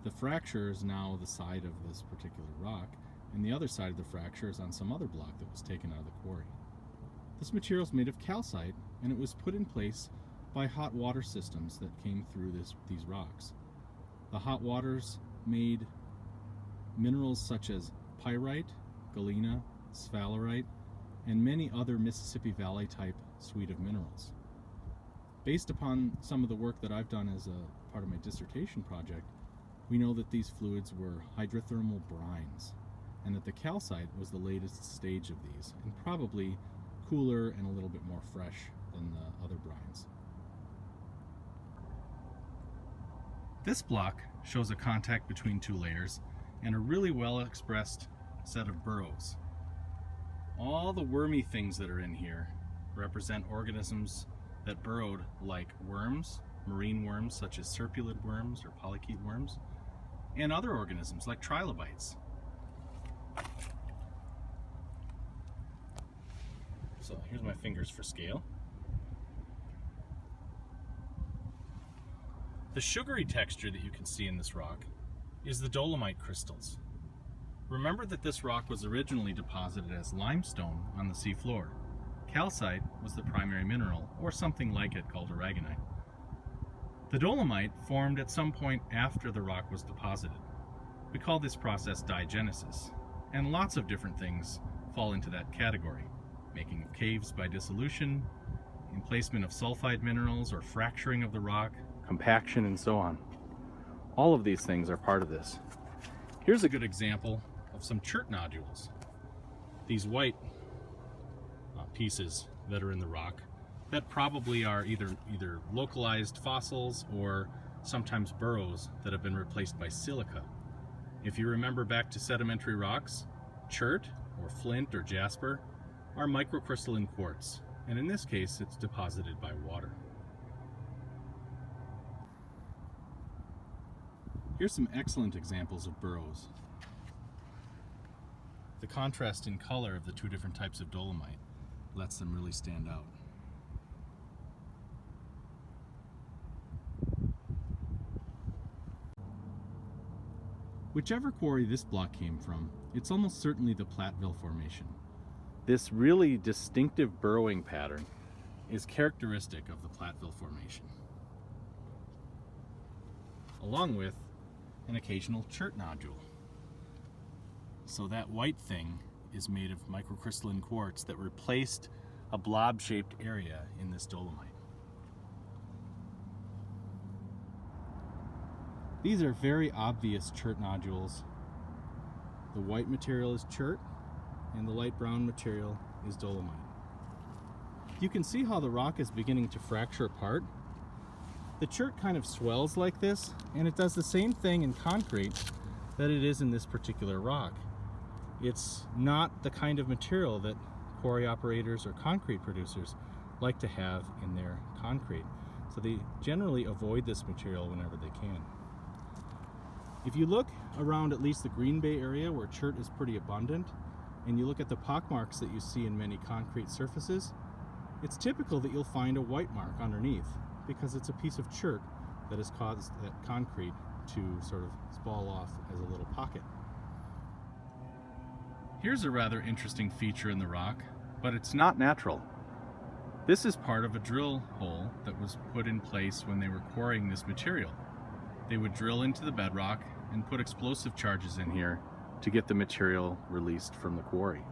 The fracture is now the side of this particular rock, and the other side of the fracture is on some other block that was taken out of the quarry. This material is made of calcite, and it was put in place by hot water systems that came through these rocks. The hot waters made minerals such as pyrite, galena, sphalerite, and many other Mississippi Valley type suite of minerals. Based upon some of the work that I've done as a part of my dissertation project, we know that these fluids were hydrothermal brines, and that the calcite was the latest stage of these, and probably cooler and a little bit more fresh than the other brines. This block shows a contact between two layers and a really well expressed set of burrows. All the wormy things that are in here represent organisms that burrowed like worms, marine worms such as serpulid worms or polychaete worms, and other organisms like trilobites. So here's my fingers for scale. The sugary texture that you can see in this rock is the dolomite crystals. Remember that this rock was originally deposited as limestone on the seafloor. Calcite was the primary mineral, or something like it called aragonite. The dolomite formed at some point after the rock was deposited. We call this process diagenesis, and lots of different things fall into that category. Making of caves by dissolution, emplacement of sulfide minerals or fracturing of the rock, compaction, and so on. All of these things are part of this. Here's a good example of some chert nodules. These white pieces that are in the rock that probably are either localized fossils or sometimes burrows that have been replaced by silica. If you remember back to sedimentary rocks, chert or flint or jasper are microcrystalline quartz, and in this case it's deposited by water. Here's some excellent examples of burrows. The contrast in color of the two different types of dolomite lets them really stand out. Whichever quarry this block came from, it's almost certainly the Platteville Formation. This really distinctive burrowing pattern is characteristic of the Platteville Formation, along with an occasional chert nodule. So that white thing is made of microcrystalline quartz that replaced a blob-shaped area in this dolomite. These are very obvious chert nodules. The white material is chert, and the light brown material is dolomite. You can see how the rock is beginning to fracture apart. The chert kind of swells like this, and it does the same thing in concrete that it is in this particular rock. It's not the kind of material that quarry operators or concrete producers like to have in their concrete, so they generally avoid this material whenever they can. If you look around at least the Green Bay area where chert is pretty abundant, and you look at the pockmarks that you see in many concrete surfaces, it's typical that you'll find a white mark underneath, because it's a piece of chert that has caused that concrete to sort of spall off as a little pocket. Here's a rather interesting feature in the rock, but it's not natural. This is part of a drill hole that was put in place when they were quarrying this material. They would drill into the bedrock and put explosive charges in here to get the material released from the quarry.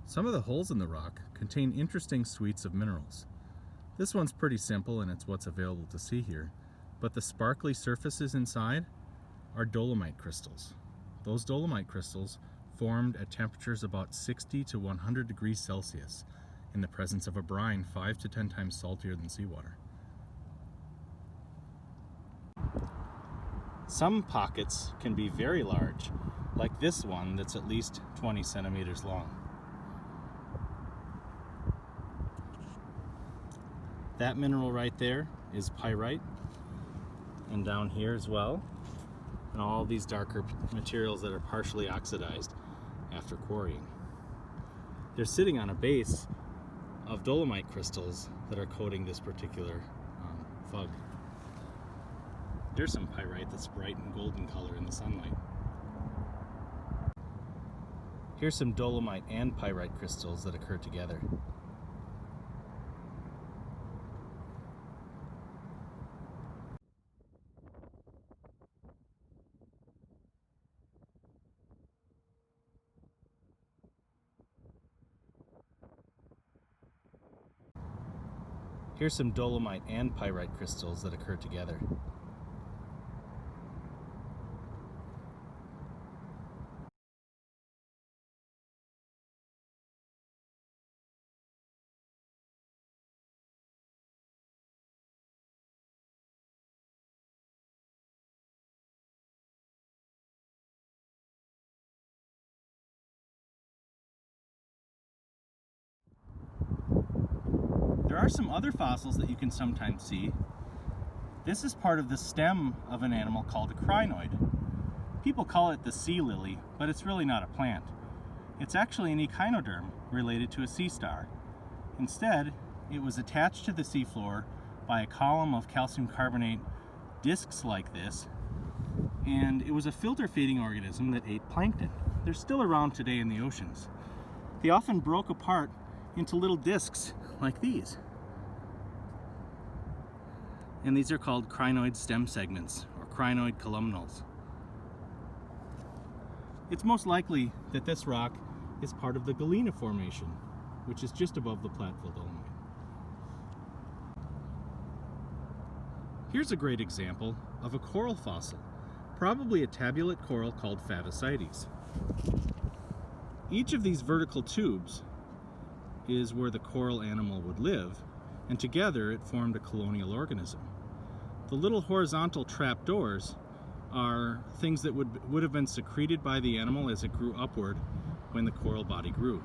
Some of the holes in the rock contain interesting suites of minerals. This one's pretty simple and it's what's available to see here, but the sparkly surfaces inside are dolomite crystals. Those dolomite crystals formed at temperatures about 60 to 100 degrees Celsius in the presence of a brine 5 to 10 times saltier than seawater. Some pockets can be very large, like this one that's at least 20 centimeters long. That mineral right there is pyrite, and down here as well, and all these darker materials that are partially oxidized after quarrying. They're sitting on a base of dolomite crystals that are coating this particular fug. There's some pyrite that's bright and golden color in the sunlight. Here's some dolomite and pyrite crystals that occur together. Here's some dolomite and pyrite crystals that occur together. There are some other fossils that you can sometimes see. This is part of the stem of an animal called a crinoid. People call it the sea lily, but it's really not a plant. It's actually an echinoderm related to a sea star. Instead, it was attached to the seafloor by a column of calcium carbonate discs like this, and it was a filter feeding organism that ate plankton. They're still around today in the oceans. They often broke apart into little discs like these. And these are called crinoid stem segments, or crinoid columnals. It's most likely that this rock is part of the Galena Formation, which is just above the Platteville Dolomite. Here's a great example of a coral fossil, probably a tabulate coral called Favicites. Each of these vertical tubes is where the coral animal would live, and together it formed a colonial organism. The little horizontal trapdoors are things that would have been secreted by the animal as it grew upward when the coral body grew.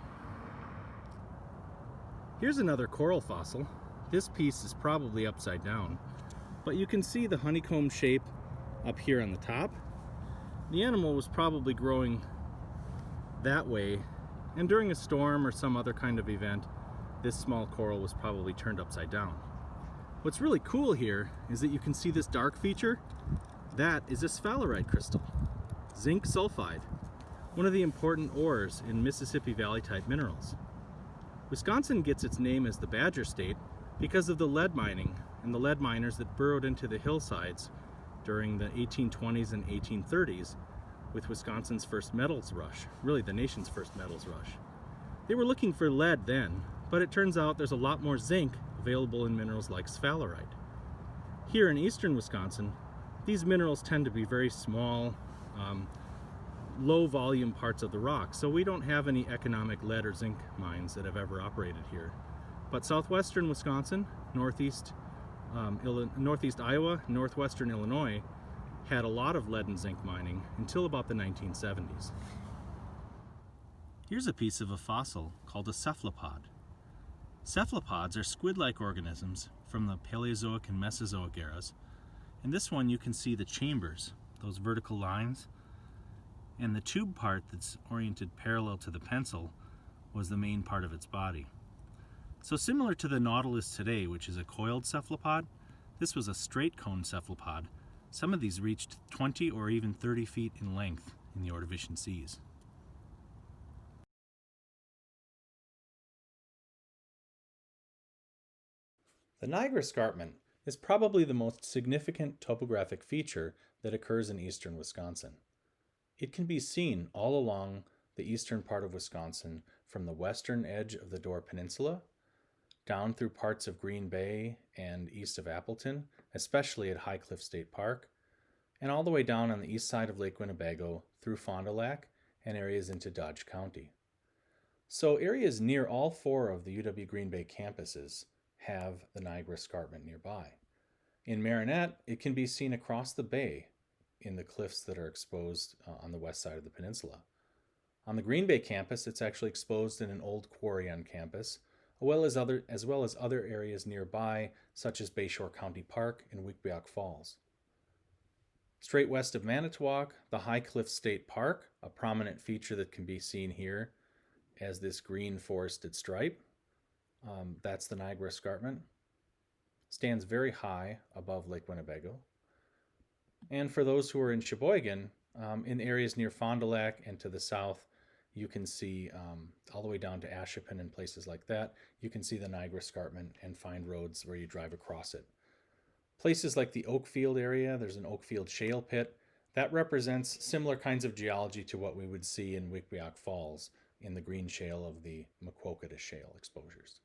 Here's another coral fossil. This piece is probably upside down, but you can see the honeycomb shape up here on the top. The animal was probably growing that way, and during a storm or some other kind of event, this small coral was probably turned upside down. What's really cool here is that you can see this dark feature. That is a sphalerite crystal, zinc sulfide, one of the important ores in Mississippi Valley type minerals. Wisconsin gets its name as the Badger State because of the lead mining and the lead miners that burrowed into the hillsides during the 1820s and 1830s with Wisconsin's first metals rush, really the nation's first metals rush. They were looking for lead then, but it turns out there's a lot more zinc available in minerals like sphalerite. Here in eastern Wisconsin, these minerals tend to be very small, low volume parts of the rock, so we don't have any economic lead or zinc mines that have ever operated here. But southwestern Wisconsin, northeast Iowa, northwestern Illinois had a lot of lead and zinc mining until about the 1970s. Here's a piece of a fossil called a cephalopod. Cephalopods are squid-like organisms from the Paleozoic and Mesozoic eras, and this one you can see the chambers, those vertical lines, and the tube part that's oriented parallel to the pencil was the main part of its body. So similar to the nautilus today, which is a coiled cephalopod, this was a straight cone cephalopod. Some of these reached 20 or even 30 feet in length in the Ordovician seas. The Niagara Escarpment is probably the most significant topographic feature that occurs in eastern Wisconsin. It can be seen all along the eastern part of Wisconsin from the western edge of the Door Peninsula, down through parts of Green Bay and east of Appleton, especially at High Cliff State Park, and all the way down on the east side of Lake Winnebago through Fond du Lac and areas into Dodge County. So areas near all four of the UW Green Bay campuses have the Niagara Escarpment nearby. In Marinette, it can be seen across the bay in the cliffs that are exposed on the west side of the peninsula. On the Green Bay campus, it's actually exposed in an old quarry on campus, as well as other areas nearby, such as Bayshore County Park and Weekbeok Falls. Straight west of Manitowoc, the High Cliff State Park, a prominent feature that can be seen here as this green forested stripe. That's the Niagara Escarpment. Stands very high above Lake Winnebago. And for those who are in Sheboygan, in areas near Fond du Lac and to the south, you can see all the way down to Ashippun and places like that. You can see the Niagara Escarpment and find roads where you drive across it. Places like the Oakfield area, there's an Oakfield shale pit. That represents similar kinds of geology to what we would see in Wikbiak Falls in the green shale of the Maquoketa shale exposures.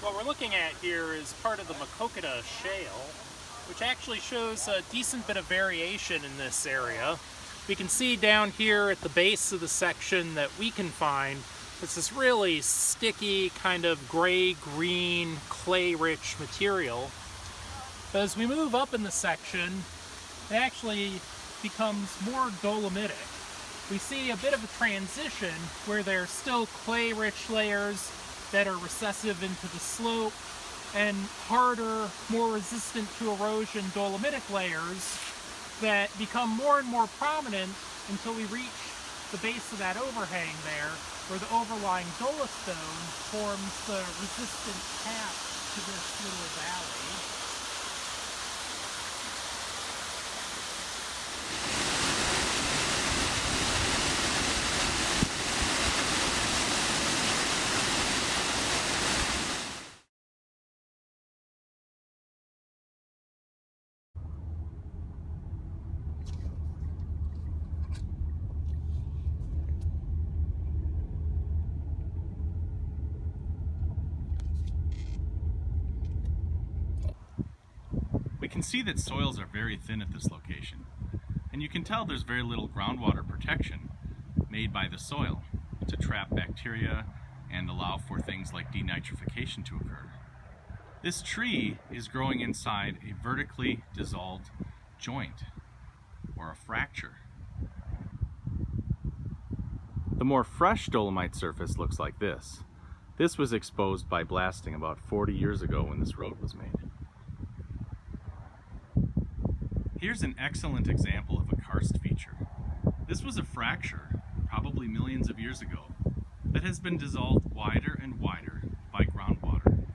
What we're looking at here is part of the Maquoketa shale, which actually shows a decent bit of variation in this area. We can see down here at the base of the section that we can find, it's this really sticky, kind of gray-green, clay-rich material. But as we move up in the section, it actually becomes more dolomitic. We see a bit of a transition where there's still clay-rich layers that are recessive into the slope, and harder, more resistant to erosion dolomitic layers that become more and more prominent until we reach the base of that overhang there, where the overlying dolostone forms the resistant cap to this little valley. We can see that soils are very thin at this location, and you can tell there's very little groundwater protection made by the soil to trap bacteria and allow for things like denitrification to occur. This tree is growing inside a vertically dissolved joint, or a fracture. The more fresh dolomite surface looks like this. This was exposed by blasting about 40 years ago when this road was made. Here's an excellent example of a karst feature. This was a fracture, probably millions of years ago, that has been dissolved wider and wider by groundwater.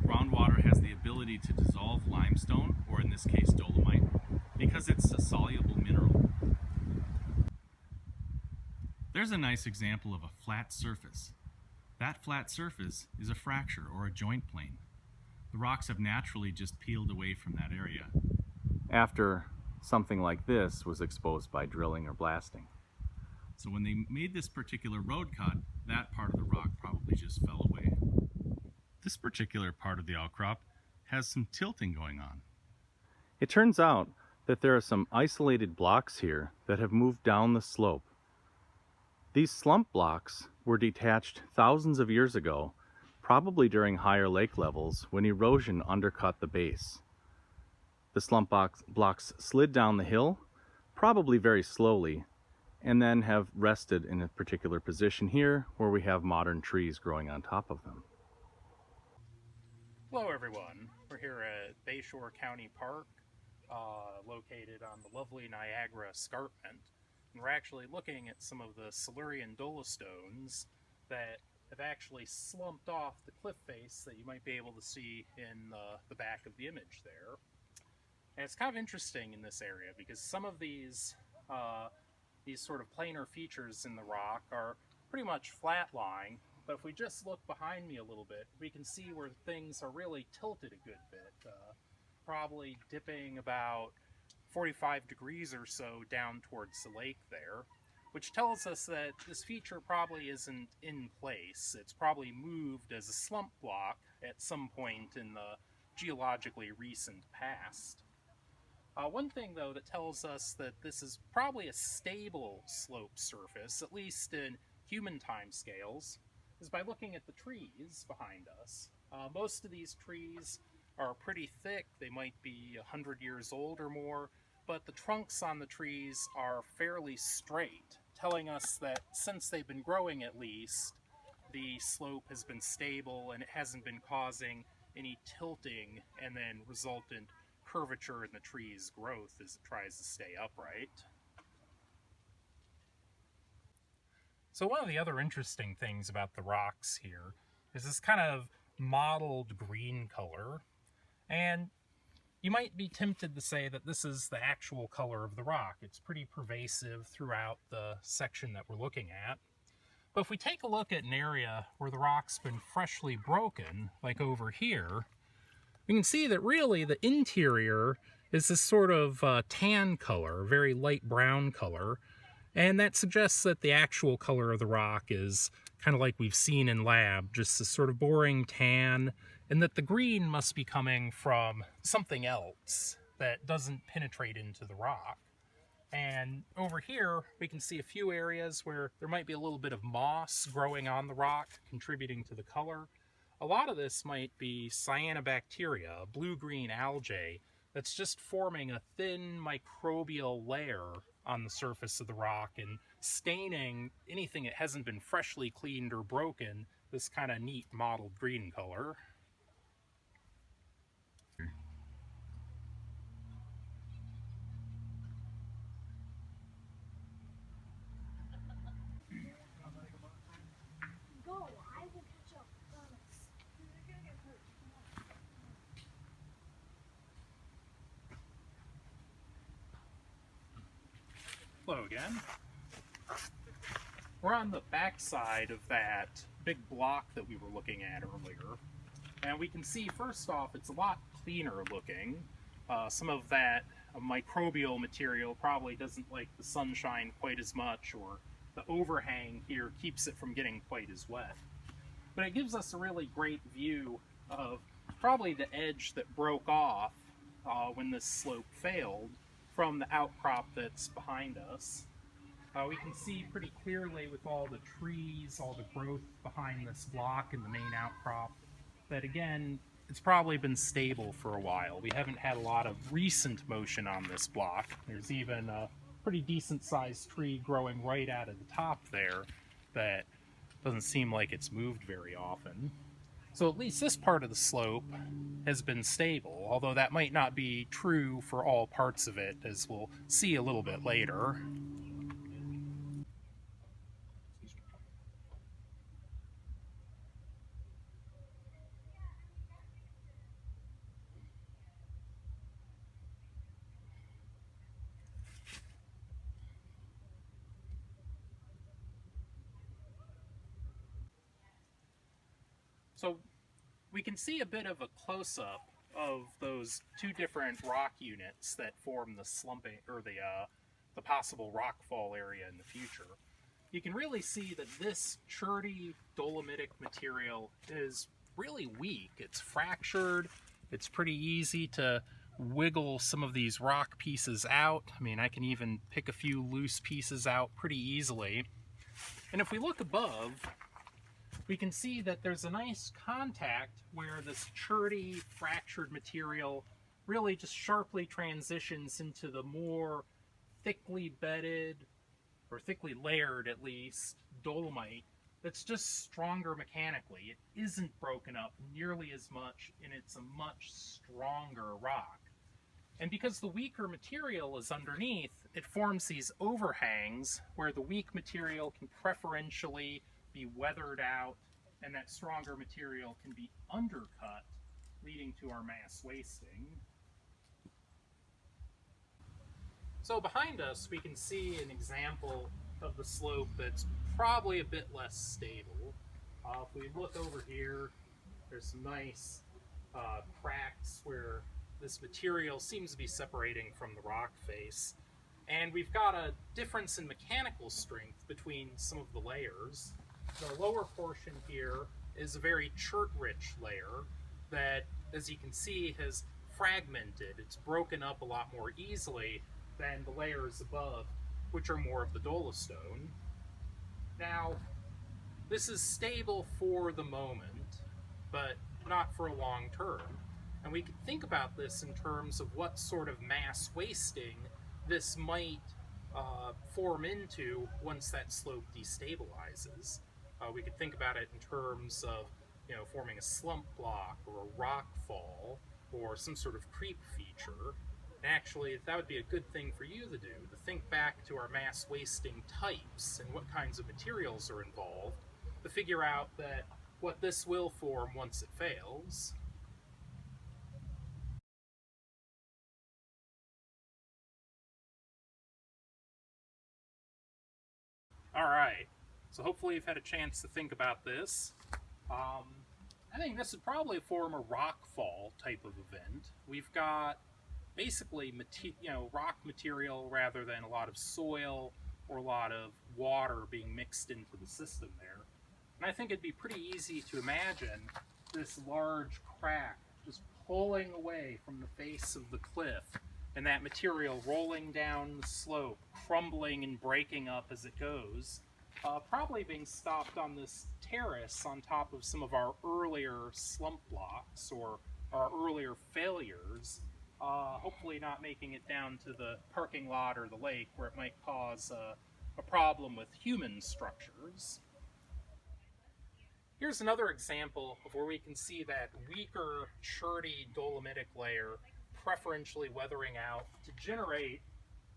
Groundwater has the ability to dissolve limestone, or in this case dolomite, because it's a soluble mineral. There's a nice example of a flat surface. That flat surface is a fracture or a joint plane. The rocks have naturally just peeled away from that area after something like this was exposed by drilling or blasting. So when they made this particular road cut, that part of the rock probably just fell away. This particular part of the outcrop has some tilting going on. It turns out that there are some isolated blocks here that have moved down the slope. These slump blocks were detached thousands of years ago, probably during higher lake levels when erosion undercut the base. The slump blocks slid down the hill, probably very slowly, and then have rested in a particular position here where we have modern trees growing on top of them. Hello everyone, we're here at Bayshore County Park, located on the lovely Niagara Escarpment, and we're actually looking at some of the Silurian dolostones that have actually slumped off the cliff face that you might be able to see in the back of the image there. And it's kind of interesting in this area because some of these sort of planar features in the rock are pretty much flat-lying, but if we just look behind me a little bit, we can see where things are really tilted a good bit, probably dipping about 45 degrees or so down towards the lake there, which tells us that this feature probably isn't in place. It's probably moved as a slump block at some point in the geologically recent past. One thing, though, that tells us that this is probably a stable slope surface, at least in human timescales, is by looking at the trees behind us. Most of these trees are pretty thick. They might be 100 years old or more, but the trunks on the trees are fairly straight, telling us that since they've been growing at least, the slope has been stable and it hasn't been causing any tilting and then resultant curvature in the tree's growth as it tries to stay upright. So one of the other interesting things about the rocks here is this kind of mottled green color, and you might be tempted to say that this is the actual color of the rock. It's pretty pervasive throughout the section that we're looking at. But if we take a look at an area where the rock's been freshly broken, like over here, we can see that really the interior is this sort of tan color, very light brown color, and that suggests that the actual color of the rock is kind of like we've seen in lab, just this sort of boring tan, and that the green must be coming from something else that doesn't penetrate into the rock. And over here, we can see a few areas where there might be a little bit of moss growing on the rock, contributing to the color. A lot of this might be cyanobacteria, a blue-green algae, that's just forming a thin microbial layer on the surface of the rock and staining anything that hasn't been freshly cleaned or broken this kind of neat mottled green color. Hello again. We're on the back side of that big block that we were looking at earlier, and we can see first off it's a lot cleaner looking. Some of that microbial material probably doesn't like the sunshine quite as much, or the overhang here keeps it from getting quite as wet. But it gives us a really great view of probably the edge that broke off when this slope failed from the outcrop that's behind us. We can see pretty clearly with all the trees, all the growth behind this block and the main outcrop, that again, it's probably been stable for a while. We haven't had a lot of recent motion on this block. There's even a pretty decent sized tree growing right out of the top there that doesn't seem like it's moved very often. So at least this part of the slope has been stable, although that might not be true for all parts of it, as we'll see a little bit later. So we can see a bit of a close-up of those two different rock units that form the slumping, or the possible rockfall area in the future, you can really see that this cherty dolomitic material is really weak. It's fractured. It's pretty easy to wiggle some of these rock pieces out. I mean, I can even pick a few loose pieces out pretty easily. And if we look above, we can see that there's a nice contact where this cherty, fractured material really just sharply transitions into the more thickly bedded, or thickly layered at least, dolomite that's just stronger mechanically. It isn't broken up nearly as much, and it's a much stronger rock. And because the weaker material is underneath, it forms these overhangs where the weak material can preferentially be weathered out, and that stronger material can be undercut, leading to our mass wasting. So behind us, we can see an example of the slope that's probably a bit less stable. If we look over here, there's some nice cracks where this material seems to be separating from the rock face. And we've got a difference in mechanical strength between some of the layers. The lower portion here is a very chert-rich layer that, as you can see, has fragmented. It's broken up a lot more easily than the layers above, which are more of the dolostone. Now, this is stable for the moment, but not for a long term. And we could think about this in terms of what sort of mass wasting this might form into once that slope destabilizes. We could think about it in terms of, forming a slump block or a rock fall or some sort of creep feature. And actually, that would be a good thing for you to do, to think back to our mass wasting types and what kinds of materials are involved, to figure out that what this will form once it fails. Alright, so hopefully you've had a chance to think about this. I think this would probably form a rockfall type of event. We've got basically rock material rather than a lot of soil or a lot of water being mixed into the system there. And I think it'd be pretty easy to imagine this large crack just pulling away from the face of the cliff, and that material rolling down the slope, crumbling and breaking up as it goes, probably being stopped on this terrace on top of some of our earlier slump blocks or our earlier failures, hopefully not making it down to the parking lot or the lake where it might cause a problem with human structures. Here's another example of where we can see that weaker, cherty dolomitic layer preferentially weathering out to generate,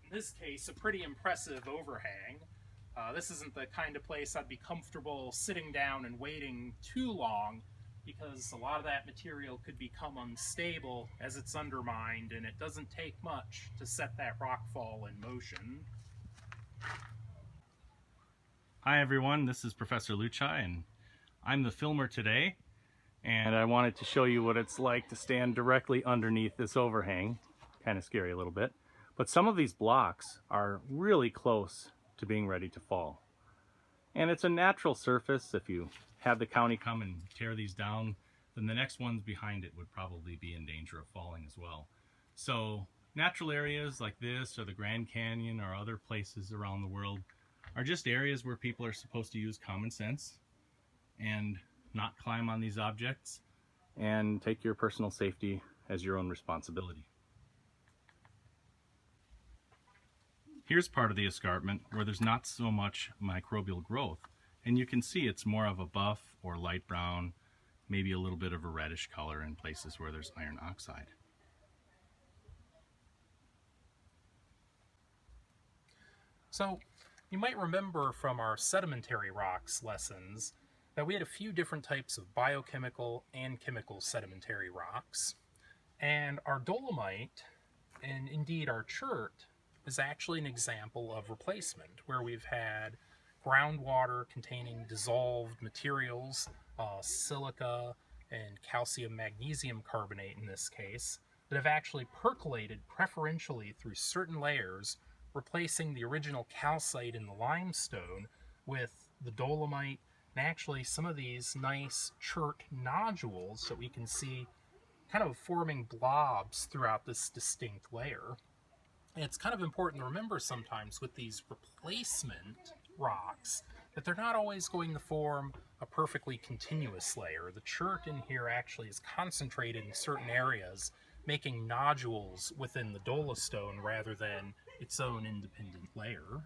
in this case, a pretty impressive overhang. This isn't the kind of place I'd be comfortable sitting down and waiting too long, because a lot of that material could become unstable as it's undermined, and it doesn't take much to set that rockfall in motion. Hi everyone, this is Professor Luchai, and I'm the filmer today, and I wanted to show you what it's like to stand directly underneath this overhang. Kind of scary a little bit, but some of these blocks are really close to being ready to fall. And it's a natural surface. If you have the county come and tear these down, then the next ones behind it would probably be in danger of falling as well. So natural areas like this, or the Grand Canyon, or other places around the world, are just areas where people are supposed to use common sense and not climb on these objects and take your personal safety as your own responsibility. Here's part of the escarpment where there's not so much microbial growth, and you can see it's more of a buff or light brown, maybe a little bit of a reddish color in places where there's iron oxide. So, you might remember from our sedimentary rocks lessons that we had a few different types of biochemical and chemical sedimentary rocks. And our dolomite, and indeed our chert, is actually an example of replacement, where we've had groundwater containing dissolved materials, silica, and calcium magnesium carbonate in this case, that have actually percolated preferentially through certain layers, replacing the original calcite in the limestone with the dolomite and actually some of these nice chert nodules that we can see kind of forming blobs throughout this distinct layer. And it's kind of important to remember sometimes with these replacement rocks that they're not always going to form a perfectly continuous layer. The chert in here actually is concentrated in certain areas, making nodules within the dolostone rather than its own independent layer.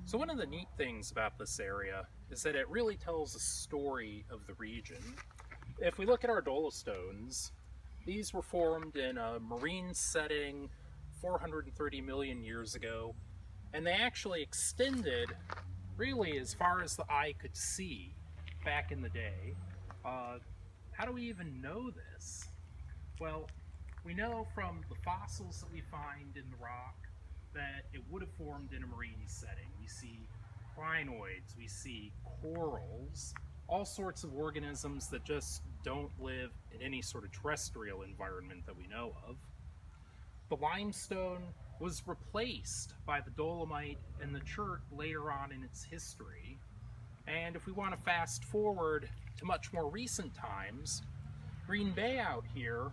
So one of the neat things about this area is that it really tells a story of the region. If we look at our dolostones, these were formed in a marine setting 430 million years ago, and they actually extended really as far as the eye could see back in the day. How do we even know this? Well, we know from the fossils that we find in the rock that it would have formed in a marine setting. We see crinoids, we see corals, all sorts of organisms that just don't live in any sort of terrestrial environment that we know of. The limestone was replaced by the dolomite and the chert later on in its history. And if we want to fast forward to much more recent times, Green Bay out here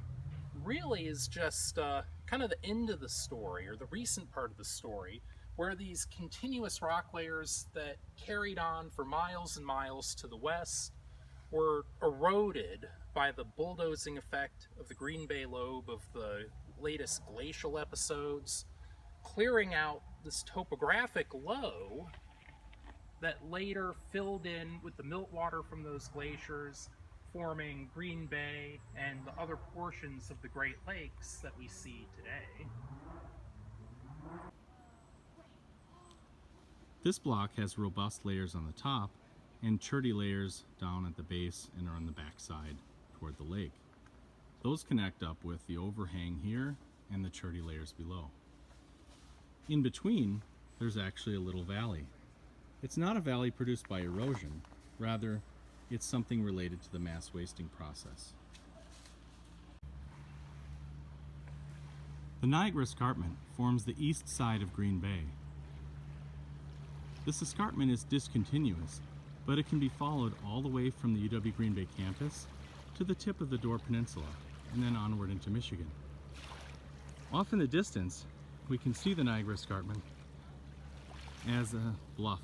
really is just kind of the end of the story, or the recent part of the story, where these continuous rock layers that carried on for miles and miles to the west were eroded by the bulldozing effect of the Green Bay lobe of the latest glacial episodes, clearing out this topographic low that later filled in with the meltwater from those glaciers, forming Green Bay and the other portions of the Great Lakes that we see today. This block has robust layers on the top and cherty layers down at the base and on the backside toward the lake. Those connect up with the overhang here and the cherty layers below. In between, there's actually a little valley. It's not a valley produced by erosion, rather, it's something related to the mass wasting process. The Niagara Escarpment forms the east side of Green Bay. This escarpment is discontinuous, but it can be followed all the way from the UW Green Bay campus to the tip of the Door Peninsula and then onward into Michigan. Off in the distance, we can see the Niagara Escarpment as a bluff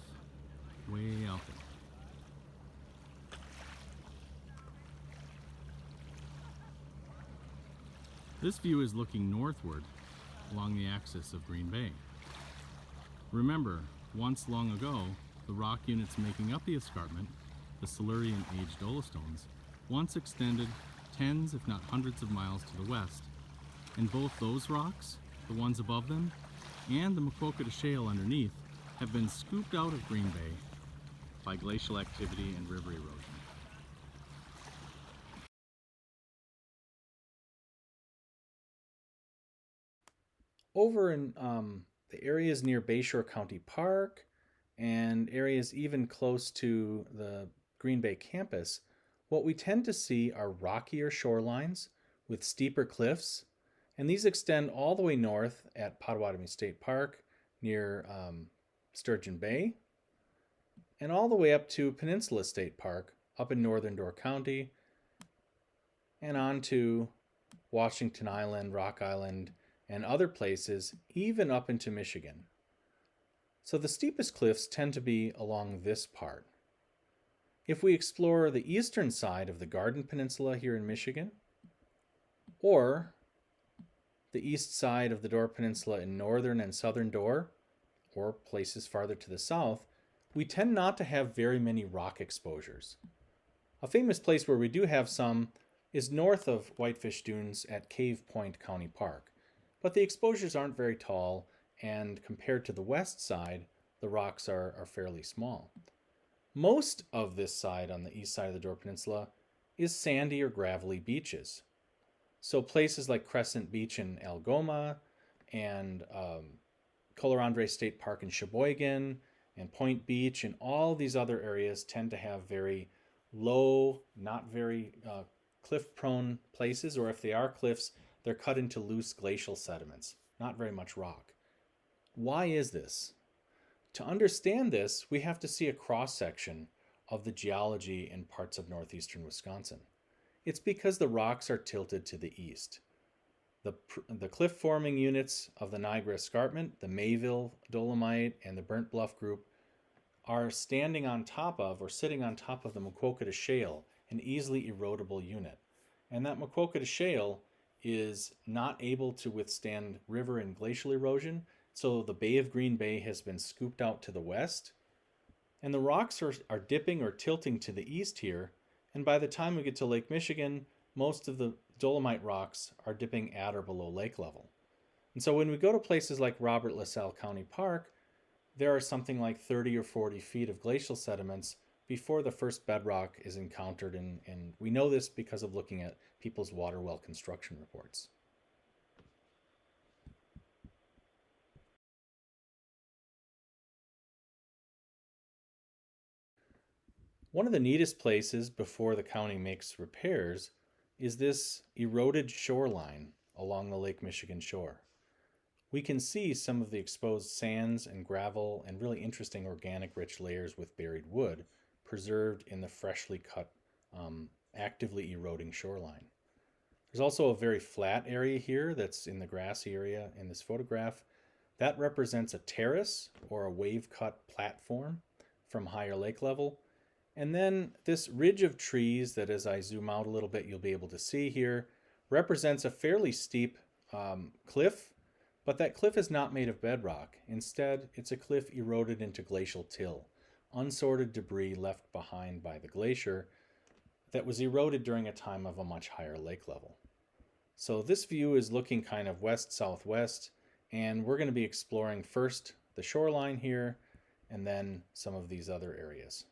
way out there. This view is looking northward along the axis of Green Bay. Remember, once long ago, the rock units making up the escarpment, the Silurian age dolostones, once extended tens if not hundreds of miles to the west, and both those rocks, the ones above them, and the Maquoketa Shale underneath have been scooped out of Green Bay by glacial activity and river erosion. Over in the areas near Bayshore County Park and areas even close to the Green Bay campus, what we tend to see are rockier shorelines with steeper cliffs, and these extend all the way north at Potawatomi State Park near Sturgeon Bay, and all the way up to Peninsula State Park up in northern Door County, and on to Washington Island, Rock Island, and other places, even up into Michigan. So the steepest cliffs tend to be along this part. If we explore the eastern side of the Garden Peninsula here in Michigan, or the east side of the Door Peninsula in northern and southern Door, or places farther to the south, we tend not to have very many rock exposures. A famous place where we do have some is north of Whitefish Dunes at Cave Point County Park, but the exposures aren't very tall, and compared to the west side, the rocks are fairly small. Most of this side on the east side of the Door Peninsula is sandy or gravelly beaches. So places like Crescent Beach in Algoma and Colarandre State Park in Sheboygan and Point Beach and all these other areas tend to have very low, not very cliff-prone places, or if they are cliffs, they're cut into loose glacial sediments, not very much rock. Why is this? To understand this, we have to see a cross-section of the geology in parts of northeastern Wisconsin. It's because the rocks are tilted to the east. The cliff-forming units of the Niagara Escarpment, the Mayville Dolomite, and the Burnt Bluff Group are standing on top of or sitting on top of the Maquoketa Shale, an easily erodible unit. And that Maquoketa Shale is not able to withstand river and glacial erosion, so the Bay of Green Bay has been scooped out to the west, and the rocks are dipping or tilting to the east here, and by the time we get to Lake Michigan, most of the dolomite rocks are dipping at or below lake level. And so when we go to places like Robert LaSalle County Park, there are something like 30 or 40 feet of glacial sediments before the first bedrock is encountered, and we know this because of looking at people's water well construction reports. One of the neatest places before the county makes repairs is this eroded shoreline along the Lake Michigan shore. We can see some of the exposed sands and gravel and really interesting organic rich layers with buried wood preserved in the freshly cut, actively eroding shoreline. There's also a very flat area here that's in the grassy area in this photograph. That represents a terrace or a wave-cut platform from higher lake level. And then this ridge of trees that, as I zoom out a little bit, you'll be able to see here, represents a fairly steep cliff, but that cliff is not made of bedrock. Instead, it's a cliff eroded into glacial till, unsorted debris left behind by the glacier that was eroded during a time of a much higher lake level. So this view is looking kind of west-southwest, and we're going to be exploring first the shoreline here, and then some of these other areas.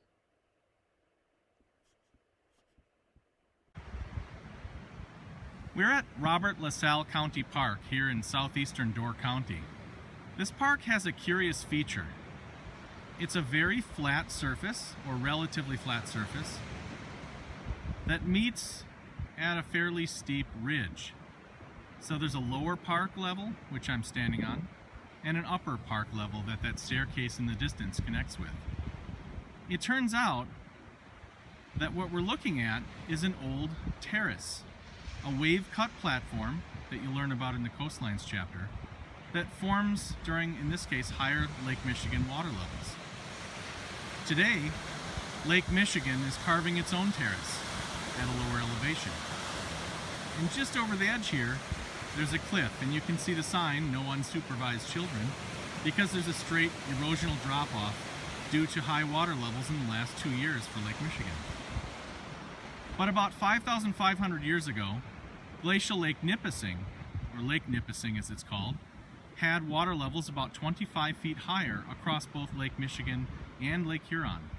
We're at Robert LaSalle County Park here in southeastern Door County. This park has a curious feature. It's a very flat surface, or relatively flat surface, that meets at a fairly steep ridge. So there's a lower park level, which I'm standing on, and an upper park level that staircase in the distance connects with. It turns out that what we're looking at is an old terrace, a wave-cut platform that you'll learn about in the coastlines chapter that forms during, in this case, higher Lake Michigan water levels. Today, Lake Michigan is carving its own terrace at a lower elevation. And just over the edge here, there's a cliff, and you can see the sign, no unsupervised children, because there's a straight erosional drop-off due to high water levels in the last 2 years for Lake Michigan. But about 5,500 years ago, glacial Lake Nipissing, or Lake Nipissing as it's called, had water levels about 25 feet higher across both Lake Michigan and Lake Huron.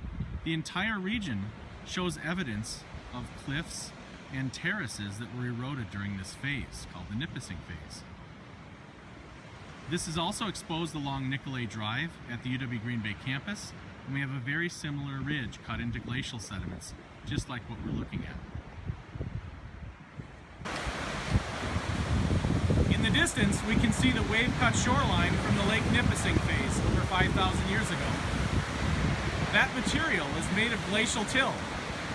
The entire region shows evidence of cliffs and terraces that were eroded during this phase, called the Nipissing phase. This is also exposed along Nicolay Drive at the UW Green Bay campus, and we have a very similar ridge cut into glacial sediments, just like what we're looking at. In the distance, we can see the wave-cut shoreline from the Lake Nipissing phase over 5,000 years ago. That material is made of glacial till,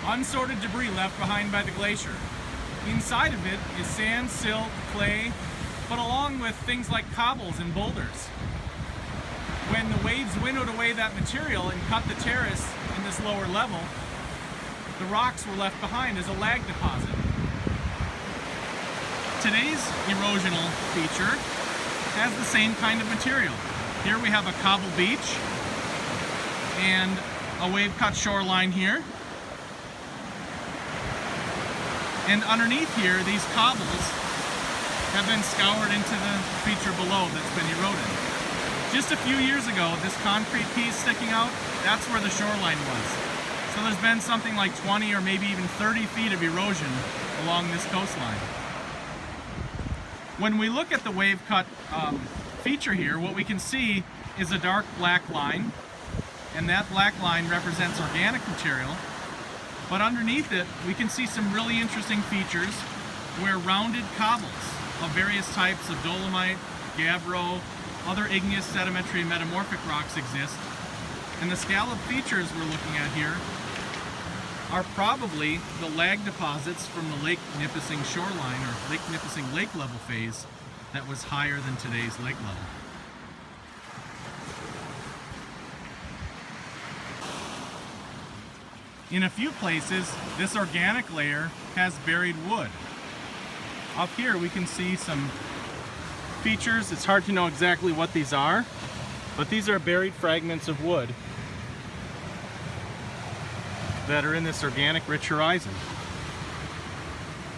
unsorted debris left behind by the glacier. Inside of it is sand, silt, clay, but along with things like cobbles and boulders. When the waves winnowed away that material and cut the terrace in this lower level, the rocks were left behind as a lag deposit. Today's erosional feature has the same kind of material. Here we have a cobble beach and a wave-cut shoreline here. And underneath here, these cobbles have been scoured into the feature below that's been eroded. Just a few years ago, this concrete piece sticking out, that's where the shoreline was. So there's been something like 20 or maybe even 30 feet of erosion along this coastline. When we look at the wave cut feature here, what we can see is a dark black line and that black line represents organic material. But underneath it, we can see some really interesting features where rounded cobbles of various types of dolomite, gabbro, other igneous, sedimentary, and metamorphic rocks exist. And the scallop features we're looking at here are probably the lag deposits from the Lake Nipissing shoreline, or Lake Nipissing lake level phase that was higher than today's lake level. In a few places, this organic layer has buried wood. Up here we can see some features. It's hard to know exactly what these are, but these are buried fragments of wood that are in this organic rich horizon.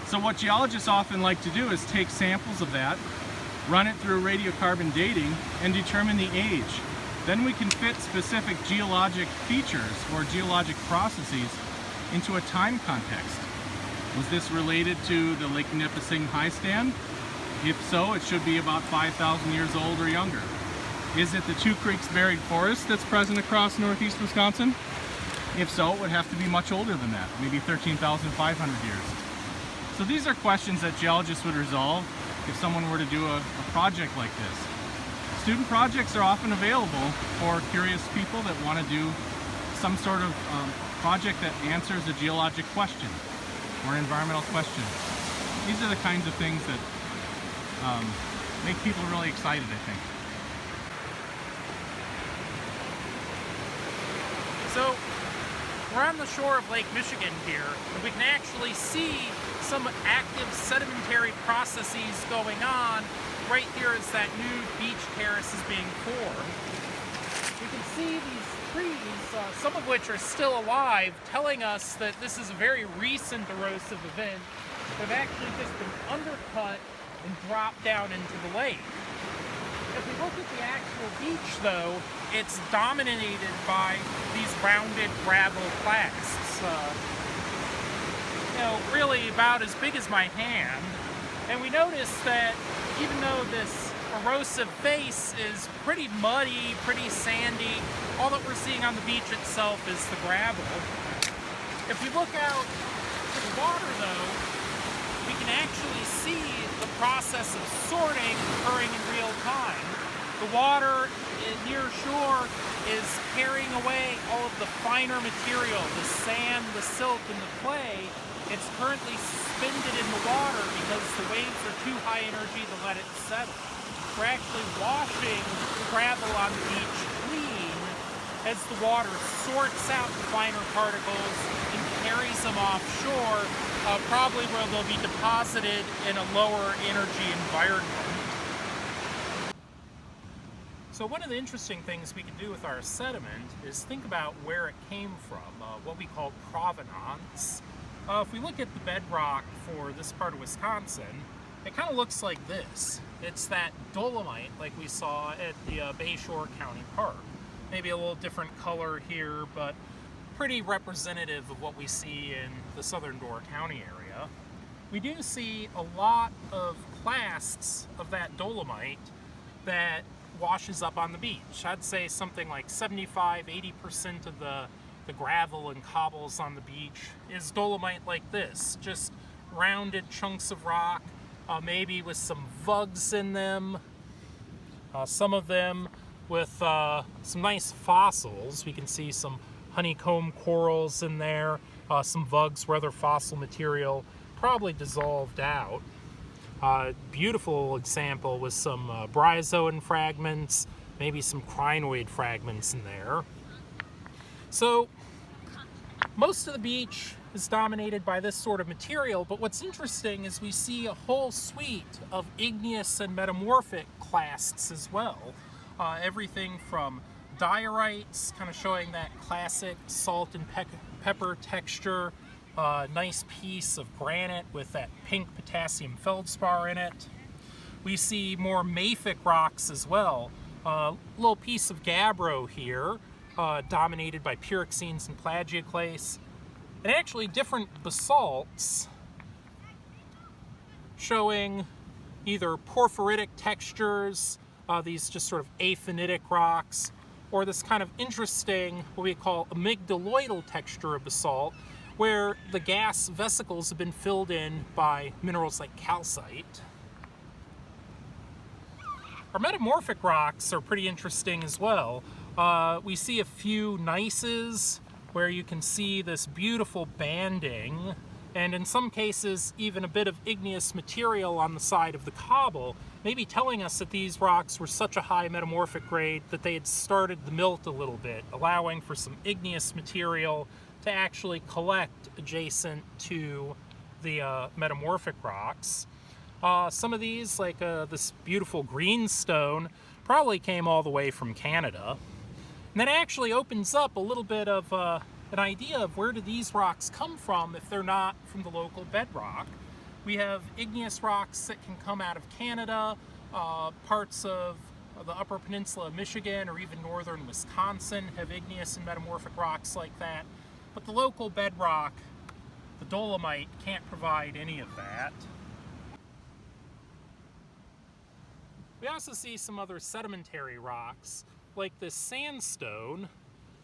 So what geologists often like to do is take samples of that, run it through radiocarbon dating, and determine the age. Then we can fit specific geologic features or geologic processes into a time context. Was this related to the Lake Nipissing high stand? If so, it should be about 5,000 years old or younger. Is it the Two Creeks buried forest that's present across northeast Wisconsin? If so, it would have to be much older than that, maybe 13,500 years. So these are questions that geologists would resolve if someone were to do a project like this. Student projects are often available for curious people that want to do some sort of project that answers a geologic question or an environmental question. These are the kinds of things that make people really excited, I think. So we're on the shore of Lake Michigan here, and we can actually see some active sedimentary processes going on right here as that new beach terrace is being formed. We can see these trees, some of which are still alive, telling us that this is a very recent erosive event that have actually just been undercut and dropped down into the lake. If we look at the actual beach, though, it's dominated by these rounded gravel clasts. Really about as big as my hand. And we notice that even though this erosive face is pretty muddy, pretty sandy, all that we're seeing on the beach itself is the gravel. If we look out to the water, though, we can actually see the process of sorting occurring in real time. The water near shore is carrying away all of the finer material, the sand, the silt, and the clay. It's currently suspended in the water because the waves are too high energy to let it settle. We're actually washing the gravel on the beach clean as the water sorts out the finer particles and carries them offshore, probably where they'll be deposited in a lower energy environment. So one of the interesting things we can do with our sediment is think about where it came from, what we call provenance. If we look at the bedrock for this part of Wisconsin, it kind of looks like this. It's that dolomite like we saw at the Bayshore County Park. Maybe a little different color here, but pretty representative of what we see in the southern Door County area. We do see a lot of clasts of that dolomite that washes up on the beach. I'd say something like 75–80% of the gravel and cobbles on the beach is dolomite like this, just rounded chunks of rock, maybe with some vugs in them, some of them with some nice fossils. We can see some honeycomb corals in there, some vugs or other fossil material, probably dissolved out. Beautiful example with some bryozoan fragments, maybe some crinoid fragments in there. So most of the beach is dominated by this sort of material, but what's interesting is we see a whole suite of igneous and metamorphic clasts as well. Everything from diorites, kind of showing that classic salt and pepper texture, nice piece of granite with that pink potassium feldspar in it. We see more mafic rocks as well. A little piece of gabbro here, dominated by pyroxenes and plagioclase, and actually different basalts showing either porphyritic textures, these just sort of aphanitic rocks, or this kind of interesting, what we call amygdaloidal texture of basalt, where the gas vesicles have been filled in by minerals like calcite. Our metamorphic rocks are pretty interesting as well. We see a few gneisses where you can see this beautiful banding, and in some cases even a bit of igneous material on the side of the cobble, maybe telling us that these rocks were such a high metamorphic grade that they had started the milt a little bit, allowing for some igneous material to actually collect adjacent to the metamorphic rocks. Some of these, like this beautiful greenstone, probably came all the way from Canada. And that actually opens up a little bit of an idea of where do these rocks come from if they're not from the local bedrock. We have igneous rocks that can come out of Canada, parts of the Upper Peninsula of Michigan or even northern Wisconsin have igneous and metamorphic rocks like that. But the local bedrock, the dolomite, can't provide any of that. We also see some other sedimentary rocks, like this sandstone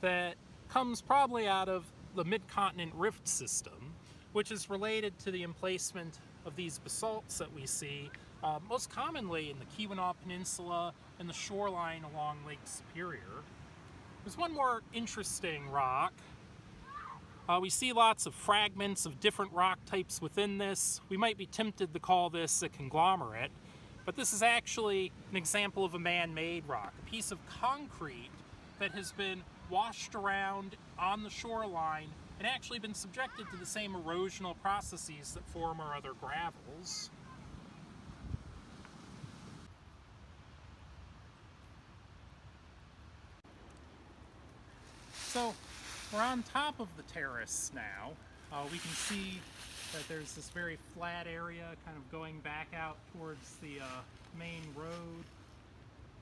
that comes probably out of the mid-continent rift system, which is related to the emplacement of these basalts that we see, most commonly in the Keweenaw Peninsula and the shoreline along Lake Superior. There's one more interesting rock. We see lots of fragments of different rock types within this. We might be tempted to call this a conglomerate, but this is actually an example of a man-made rock, a piece of concrete that has been washed around on the shoreline and actually been subjected to the same erosional processes that form our other gravels. So we're on top of the terrace now. We can see that there's this very flat area kind of going back out towards the main road.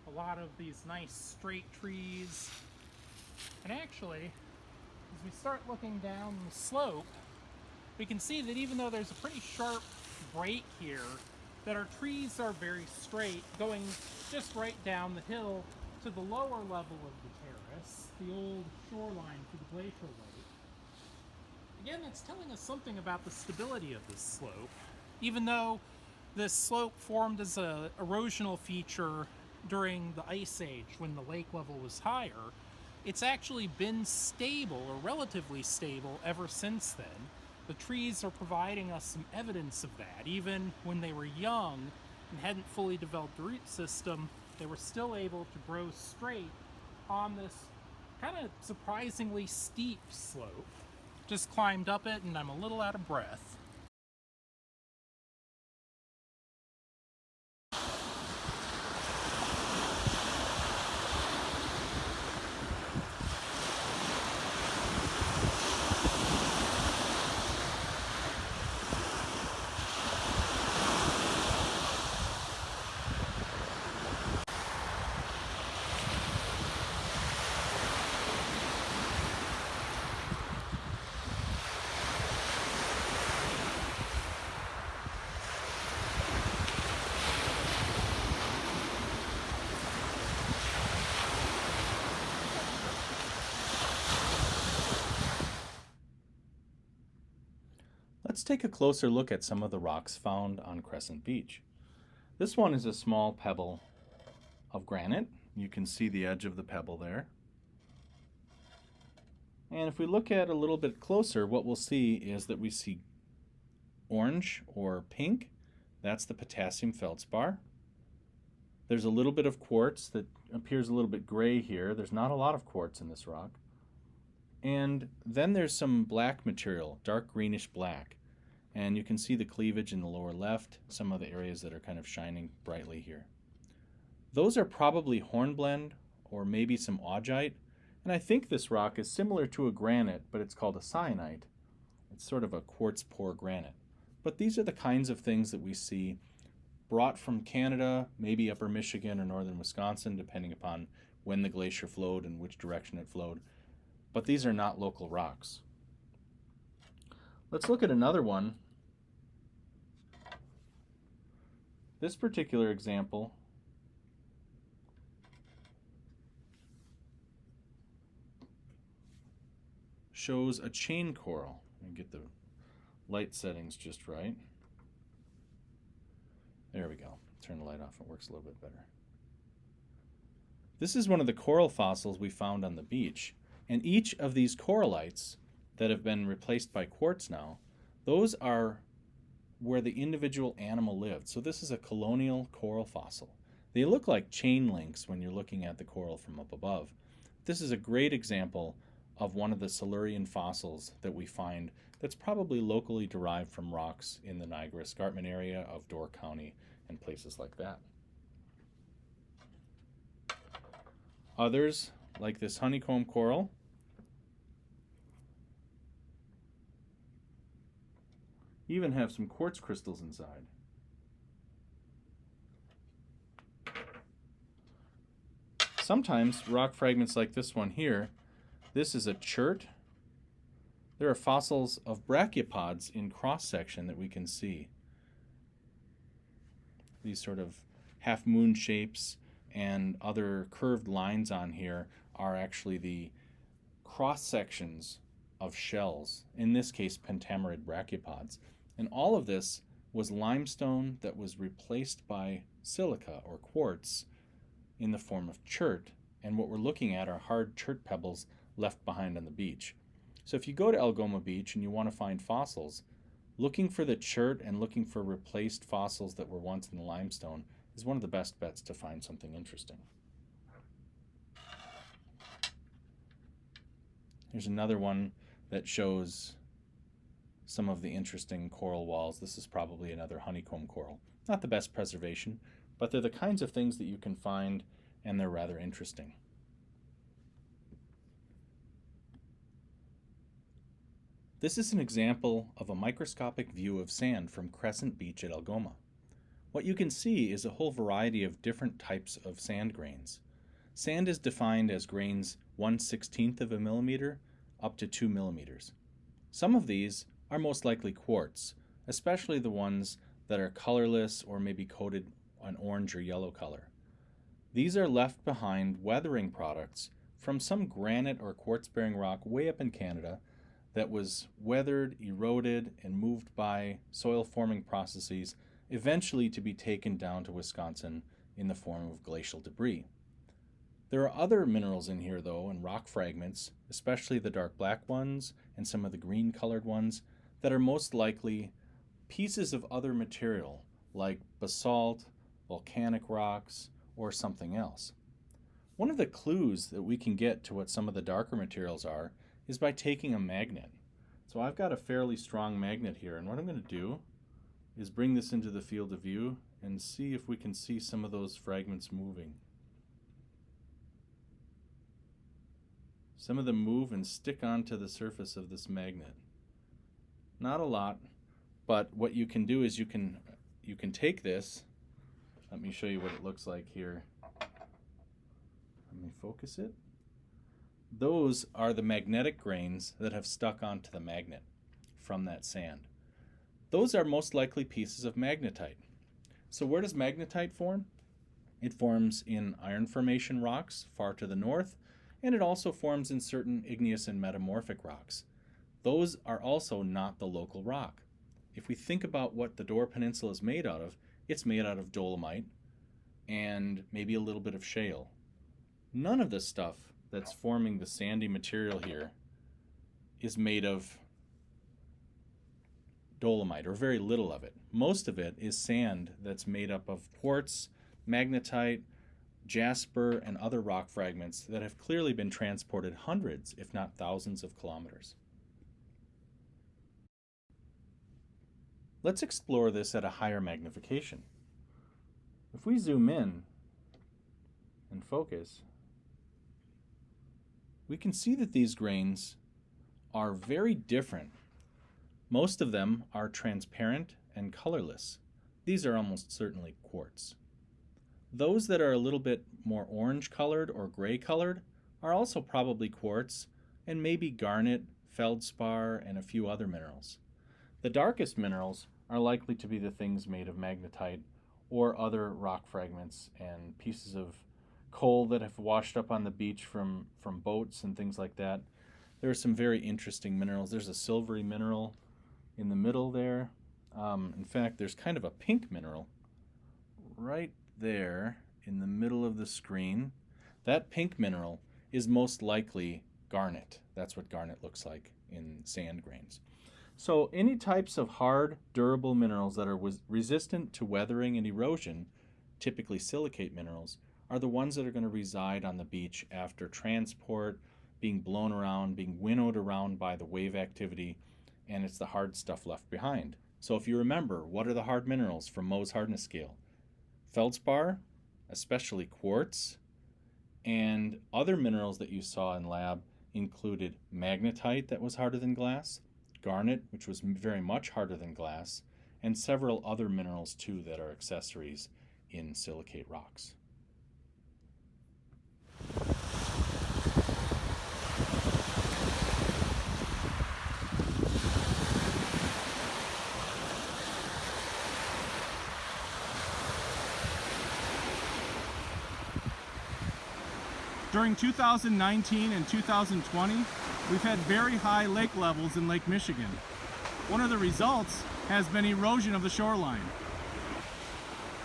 A lot of these nice straight trees. And actually, as we start looking down the slope, we can see that even though there's a pretty sharp break here, that our trees are very straight, going just right down the hill to the lower level of the terrace, the old shoreline for the glacial lake. Again, that's telling us something about the stability of this slope. Even though this slope formed as an erosional feature during the Ice Age when the lake level was higher, it's actually been stable, or relatively stable, ever since then. The trees are providing us some evidence of that. Even when they were young and hadn't fully developed a root system, they were still able to grow straight on this kind of surprisingly steep slope. Just climbed up it and I'm a little out of breath. Let's take a closer look at some of the rocks found on Crescent Beach. This one is a small pebble of granite. You can see the edge of the pebble there. And if we look at it a little bit closer, what we'll see is that we see orange or pink. That's the potassium feldspar. There's a little bit of quartz that appears a little bit gray here. There's not a lot of quartz in this rock. And then there's some black material, dark greenish black. And you can see the cleavage in the lower left, some of the areas that are kind of shining brightly here. Those are probably hornblende or maybe some augite. And I think this rock is similar to a granite, but it's called a syenite. It's sort of a quartz pore granite. But these are the kinds of things that we see brought from Canada, maybe upper Michigan or northern Wisconsin, depending upon when the glacier flowed and which direction it flowed. But these are not local rocks. Let's look at another one. This particular example shows a chain coral. Let me get the light settings just right. There we go. Turn the light off, it works a little bit better. This is one of the coral fossils we found on the beach, and each of these corallites that have been replaced by quartz now, those are where the individual animal lived. So this is a colonial coral fossil. They look like chain links when you're looking at the coral from up above. This is a great example of one of the Silurian fossils that we find that's probably locally derived from rocks in the Niagara Escarpment area of Door County and places like that. Others, like this honeycomb coral, even have some quartz crystals inside. Sometimes rock fragments like this one here, this is a chert. There are fossils of brachiopods in cross-section that we can see. These sort of half-moon shapes and other curved lines on here are actually the cross-sections of shells, in this case pentamarid brachiopods. And all of this was limestone that was replaced by silica or quartz in the form of chert. And what we're looking at are hard chert pebbles left behind on the beach. So if you go to Algoma Beach and you want to find fossils, looking for the chert and looking for replaced fossils that were once in the limestone is one of the best bets to find something interesting. Here's another one that shows some of the interesting coral walls. This is probably another honeycomb coral. Not the best preservation, but they're the kinds of things that you can find, and they're rather interesting. This is an example of a microscopic view of sand from Crescent Beach at Algoma. What you can see is a whole variety of different types of sand grains. Sand is defined as grains 1/16 of a millimeter up to 2 millimeters. Some of these are most likely quartz, especially the ones that are colorless or maybe coated an orange or yellow color. These are left behind weathering products from some granite or quartz-bearing rock way up in Canada that was weathered, eroded, and moved by soil-forming processes, eventually to be taken down to Wisconsin in the form of glacial debris. There are other minerals in here, though, and rock fragments, especially the dark black ones and some of the green-colored ones, that are most likely pieces of other material, like basalt, volcanic rocks, or something else. One of the clues that we can get to what some of the darker materials are is by taking a magnet. So I've got a fairly strong magnet here, and what I'm going to do is bring this into the field of view and see if we can see some of those fragments moving. Some of them move and stick onto the surface of this magnet. Not a lot, but what you can do is you can take this. Let me show you what it looks like here. Let me focus it. Those are the magnetic grains that have stuck onto the magnet from that sand. Those are most likely pieces of magnetite. So where does magnetite form? It forms in iron formation rocks far to the north, and it also forms in certain igneous and metamorphic rocks. Those are also not the local rock. If we think about what the Door Peninsula is made out of, it's made out of dolomite and maybe a little bit of shale. None of the stuff that's forming the sandy material here is made of dolomite, or very little of it. Most of it is sand that's made up of quartz, magnetite, jasper, and other rock fragments that have clearly been transported hundreds, if not thousands of kilometers. Let's explore this at a higher magnification. If we zoom in and focus, we can see that these grains are very different. Most of them are transparent and colorless. These are almost certainly quartz. Those that are a little bit more orange colored or gray colored are also probably quartz, and maybe garnet, feldspar, and a few other minerals. The darkest minerals are likely to be the things made of magnetite or other rock fragments and pieces of coal that have washed up on the beach from boats and things like that. There are some very interesting minerals. There's a silvery mineral in the middle there. In fact, there's kind of a pink mineral right there in the middle of the screen. That pink mineral is most likely garnet. That's what garnet looks like in sand grains. So any types of hard, durable minerals that are resistant to weathering and erosion, typically silicate minerals, are the ones that are going to reside on the beach after transport, being blown around, being winnowed around by the wave activity, and it's the hard stuff left behind. So if you remember, what are the hard minerals from Mohs hardness scale? Feldspar, especially quartz, and other minerals that you saw in lab included magnetite that was harder than glass, garnet, which was very much harder than glass, and several other minerals too that are accessories in silicate rocks. During 2019 and 2020, we've had very high lake levels in Lake Michigan. One of the results has been erosion of the shoreline.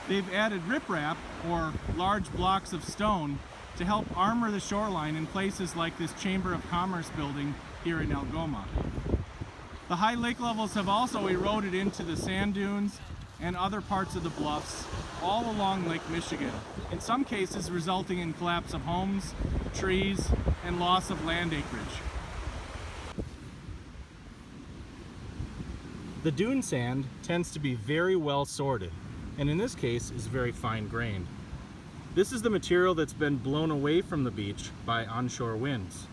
They've added riprap, or large blocks of stone, to help armor the shoreline in places like this Chamber of Commerce building here in Algoma. The high lake levels have also eroded into the sand dunes and other parts of the bluffs all along Lake Michigan, in some cases resulting in collapse of homes, trees, and loss of land acreage. The dune sand tends to be very well sorted, and in this case is very fine grained. This is the material that's been blown away from the beach by onshore winds,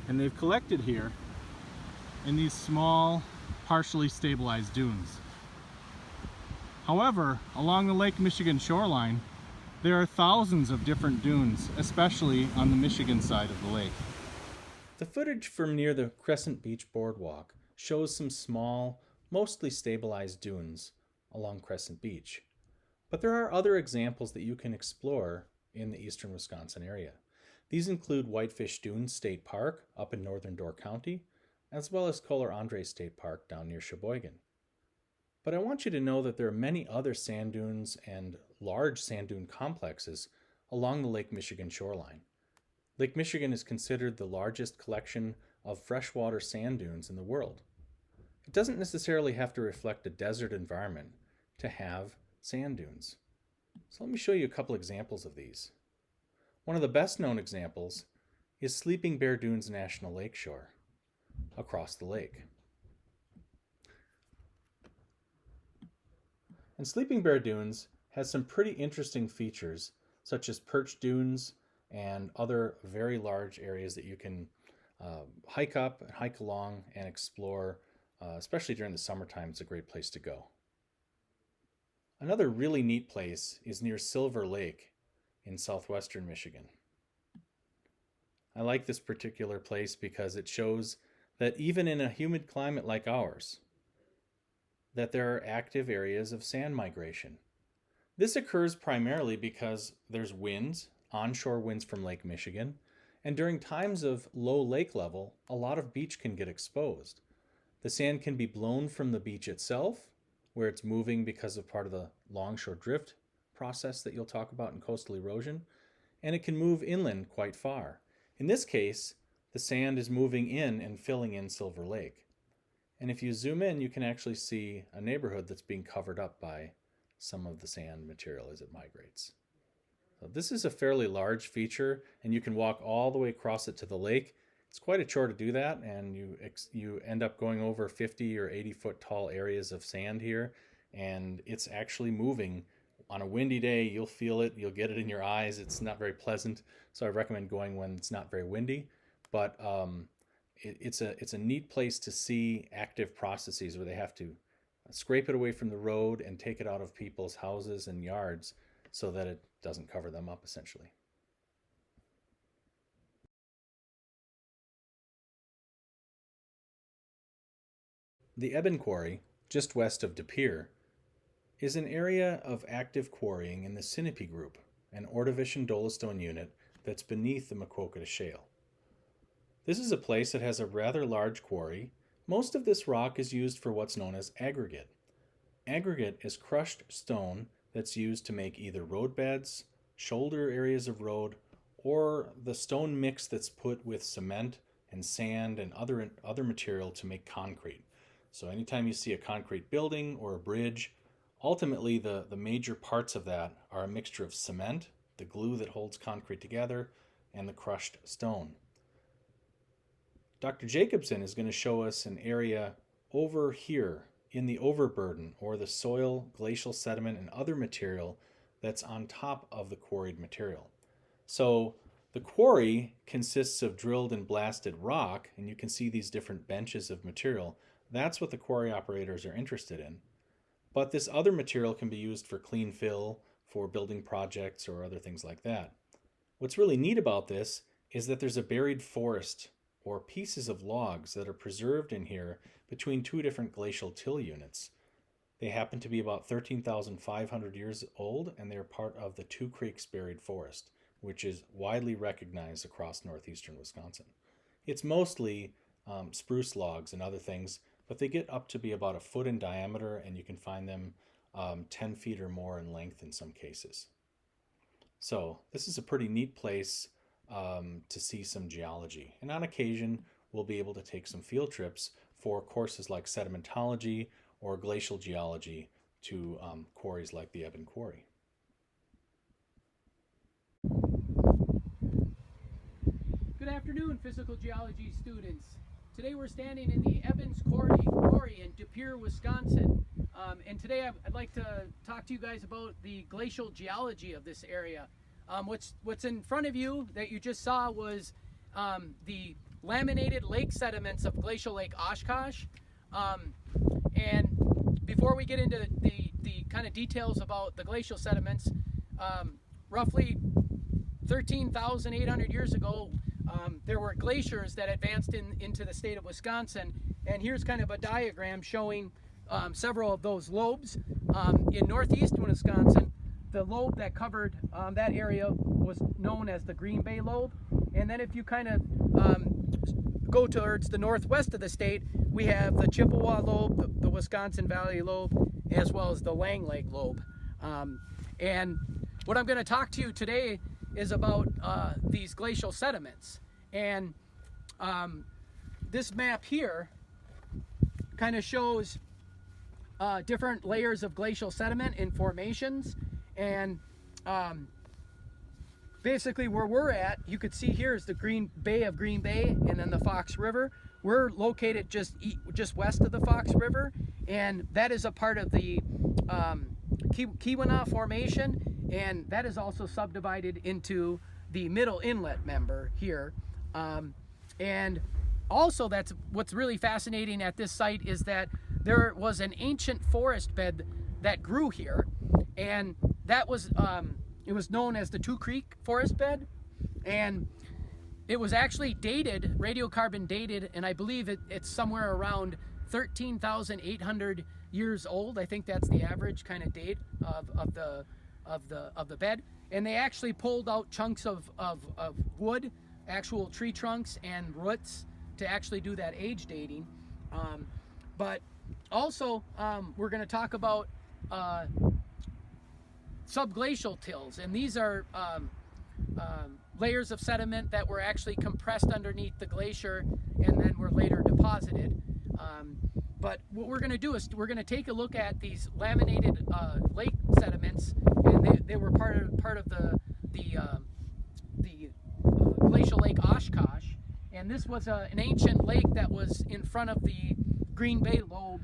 and they've collected here in these small, partially stabilized dunes. However, along the Lake Michigan shoreline, there are thousands of different dunes, especially on the Michigan side of the lake. The footage from near the Crescent Beach Boardwalk shows some small, mostly stabilized dunes along Crescent Beach. But there are other examples that you can explore in the eastern Wisconsin area. These include Whitefish Dunes State Park up in northern Door County, as well as Kohler Andre State Park down near Sheboygan. But I want you to know that there are many other sand dunes and large sand dune complexes along the Lake Michigan shoreline. Lake Michigan is considered the largest collection of freshwater sand dunes in the world. It doesn't necessarily have to reflect a desert environment to have sand dunes. So let me show you a couple examples of these. One of the best known examples is Sleeping Bear Dunes National Lakeshore across the lake. And Sleeping Bear Dunes has some pretty interesting features, such as perch dunes and other very large areas that you can hike up and hike along and explore, especially during the summertime. It's a great place to go. Another really neat place is near Silver Lake in southwestern Michigan. I like this particular place because it shows that even in a humid climate like ours, that there are active areas of sand migration. This occurs primarily because there's winds, onshore winds from Lake Michigan, and during times of low lake level, a lot of beach can get exposed. The sand can be blown from the beach itself, where it's moving because of part of the longshore drift process that you'll talk about in coastal erosion, and it can move inland quite far. In this case, the sand is moving in and filling in Silver Lake. And if you zoom in, you can actually see a neighborhood that's being covered up by some of the sand material as it migrates. So this is a fairly large feature, and you can walk all the way across it to the lake. It's quite a chore to do that, and you end up going over 50 or 80 foot tall areas of sand here, and it's actually moving. On a windy day, you'll feel it, you'll get it in your eyes. It's not very pleasant, so I recommend going when it's not very windy. But it's a neat place to see active processes where they have to scrape it away from the road and take it out of people's houses and yards so that it doesn't cover them up, essentially. The Eben Quarry, just west of De Pere, is an area of active quarrying in the Sinope group, an Ordovician dolostone unit that's beneath the Maquoketa Shale. This is a place that has a rather large quarry. Most of this rock is used for what's known as aggregate. Aggregate is crushed stone that's used to make either roadbeds, shoulder areas of road, or the stone mix that's put with cement and sand and other material to make concrete. So anytime you see a concrete building or a bridge, ultimately the major parts of that are a mixture of cement, the glue that holds concrete together, and the crushed stone. Dr. Jacobson is going to show us an area over here in the overburden, or the soil, glacial sediment, and other material that's on top of the quarried material. So the quarry consists of drilled and blasted rock, and you can see these different benches of material. That's what the quarry operators are interested in. But this other material can be used for clean fill, for building projects, or other things like that. What's really neat about this is that there's a buried forest or pieces of logs that are preserved in here between two different glacial till units. They happen to be about 13,500 years old, and they're part of the Two Creeks Buried Forest, which is widely recognized across northeastern Wisconsin. It's mostly spruce logs and other things, but they get up to be about a foot in diameter, and you can find them 10 feet or more in length in some cases. So this is a pretty neat place to see some geology. And on occasion, we'll be able to take some field trips for courses like sedimentology or glacial geology to quarries like the Eben Quarry. Good afternoon, physical geology students. Today we're standing in the Evans Quarry in De Pere, Wisconsin. And today I'd like to talk to you guys about the glacial geology of this area. What's in front of you that you just saw was the laminated lake sediments of glacial Lake Oshkosh. And before we get into the kind of details about the glacial sediments, roughly 13,800 years ago, there were glaciers that advanced into the state of Wisconsin. And here's kind of a diagram showing several of those lobes. In northeastern Wisconsin, the lobe that covered that area was known as the Green Bay lobe. And then if you kind of go towards the northwest of the state, we have the Chippewa lobe, the Wisconsin Valley lobe, as well as the Lang Lake lobe. And what I'm going to talk to you today is about these glacial sediments. And this map here kind of shows different layers of glacial sediment in formations. And basically where we're at, you could see here is the Green Bay of Green Bay and then the Fox River. We're located just west of the Fox River, and that is a part of the Keweenaw Formation, and that is also subdivided into the Middle Inlet member here. And also that's what's really fascinating at this site is that there was an ancient forest bed that grew here, and that was it was known as the Two Creek Forest Bed, and it was actually dated, radiocarbon dated, and I believe it's somewhere around 13,800 years old. I think that's the average kind of date of the bed. And they actually pulled out chunks of wood, actual tree trunks and roots to actually do that age dating. But also we're going to talk about subglacial tills, and these are layers of sediment that were actually compressed underneath the glacier and then were later deposited. But what we're going to do is we're going to take a look at these laminated lake sediments, and they were part of the glacial Lake Oshkosh. And this was an ancient lake that was in front of the Green Bay lobe,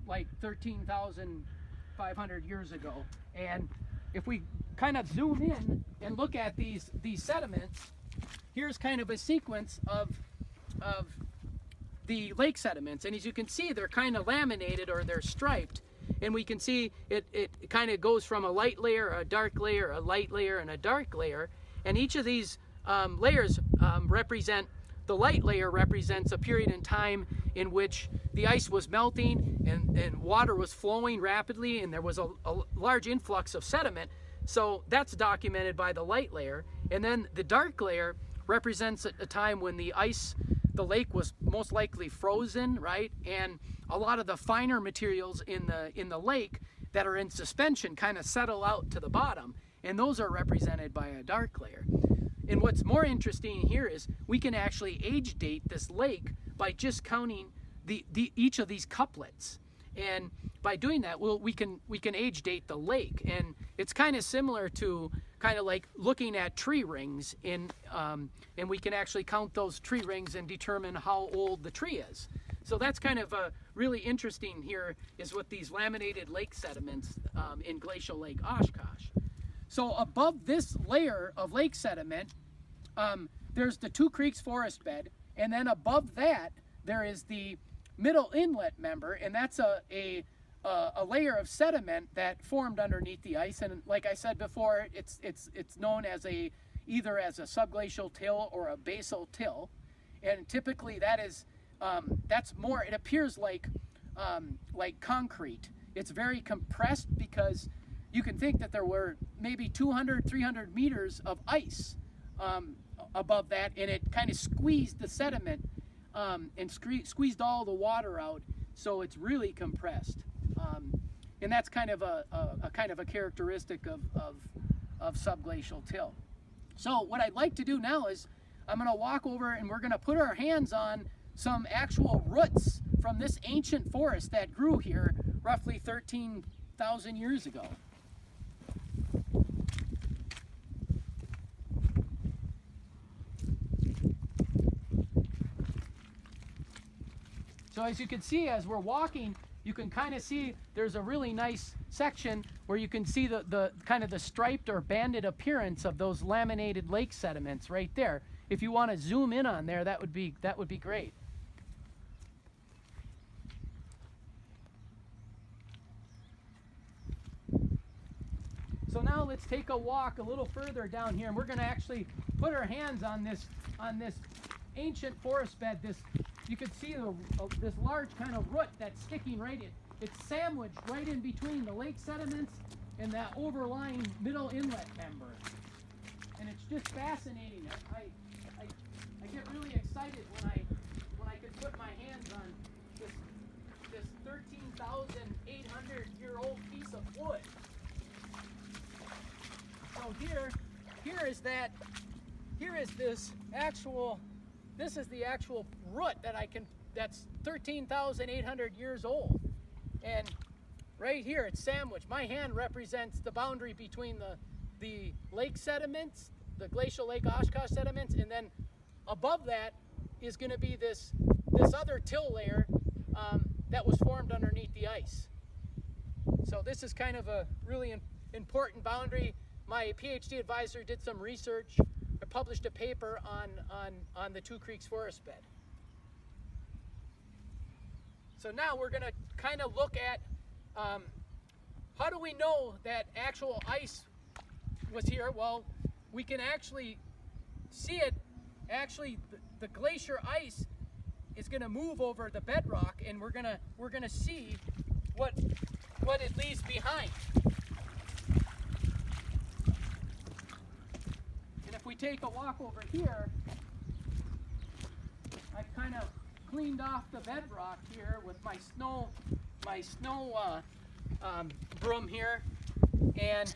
like 13,500 years ago. And if we kind of zoom in and look at these sediments, here's kind of a sequence of the lake sediments, and as you can see, they're kind of laminated, or they're striped, and we can see it kind of goes from a light layer, a dark layer, a light layer, and a dark layer, and each of these layers represent, the light layer represents a period in time in which the ice was melting and water was flowing rapidly, and there was a large influx of sediment. So that's documented by the light layer. And then the dark layer represents a time when the lake was most likely frozen, right? And a lot of the finer materials in the lake that are in suspension kind of settle out to the bottom, and those are represented by a dark layer. And what's more interesting here is we can actually age date this lake by just counting each of these couplets. And by doing that, we can age date the lake. And it's kind of similar to kind of like looking at tree rings and we can actually count those tree rings and determine how old the tree is. So that's kind of really interesting here, is with these laminated lake sediments in glacial Lake Oshkosh. So above this layer of lake sediment, there's the Two Creeks forest bed, and then above that there is the middle inlet member, and that's a layer of sediment that formed underneath the ice. And like I said before, it's known as either as a subglacial till or a basal till, and typically that's more. It appears like concrete. It's very compressed because you can think that there were maybe 200, 300 meters of ice above that, and it kind of squeezed the sediment and squeezed all the water out, so it's really compressed. And that's kind of a characteristic of subglacial till. So what I'd like to do now is I'm going to walk over and we're going to put our hands on some actual roots from this ancient forest that grew here roughly 13,000 years ago. So as you can see, as we're walking, you can kind of see there's a really nice section where you can see the kind of the striped or banded appearance of those laminated lake sediments right there. If you want to zoom in on there, that would be great. So now let's take a walk a little further down here, and we're going to actually put our hands on this ancient forest bed. You can see this large kind of root that's sticking right in. It's sandwiched right in between the lake sediments and that overlying middle inlet member. And it's just fascinating. I get really excited when I can put my hands on this 13,800-year-old piece of wood. So this is the actual root that's 13,800 years old. And right here it's sandwiched. My hand represents the boundary between the lake sediments, the glacial Lake Oshkosh sediments, and then above that is going to be this other till layer that was formed underneath the ice. So this is kind of a really important boundary. My PhD advisor did some research. I published a paper on the Two Creeks forest bed. So now we're going to kind of look at how do we know that actual ice was here? Well, we can actually see it. Actually, the glacier ice is going to move over the bedrock, and we're gonna see what it leaves behind. And if we take a walk over here, I've kind of cleaned off the bedrock here with my snow broom here, and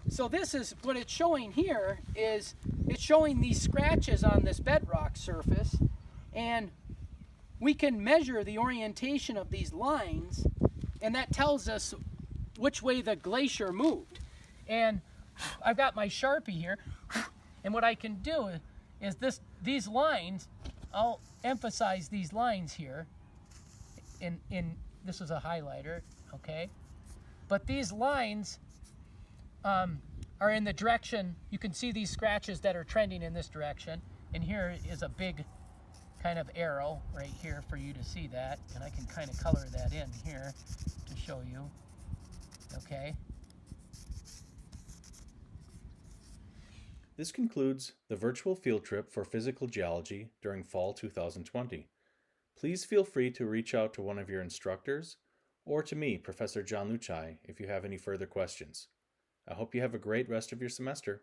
so this is what it's showing here. Is it's showing these scratches on this bedrock surface, and we can measure the orientation of these lines, and that tells us which way the glacier moved. And I've got my Sharpie here, and what I can do is these lines, I'll emphasize these lines here in this is a highlighter, okay? But these lines are in the direction. You can see these scratches that are trending in this direction, and here is a big kind of arrow right here for you to see that, and I can kind of color that in here to show you, okay? This concludes the virtual field trip for physical geology during fall 2020. Please feel free to reach out to one of your instructors or to me, Professor John Luchai, if you have any further questions. I hope you have a great rest of your semester.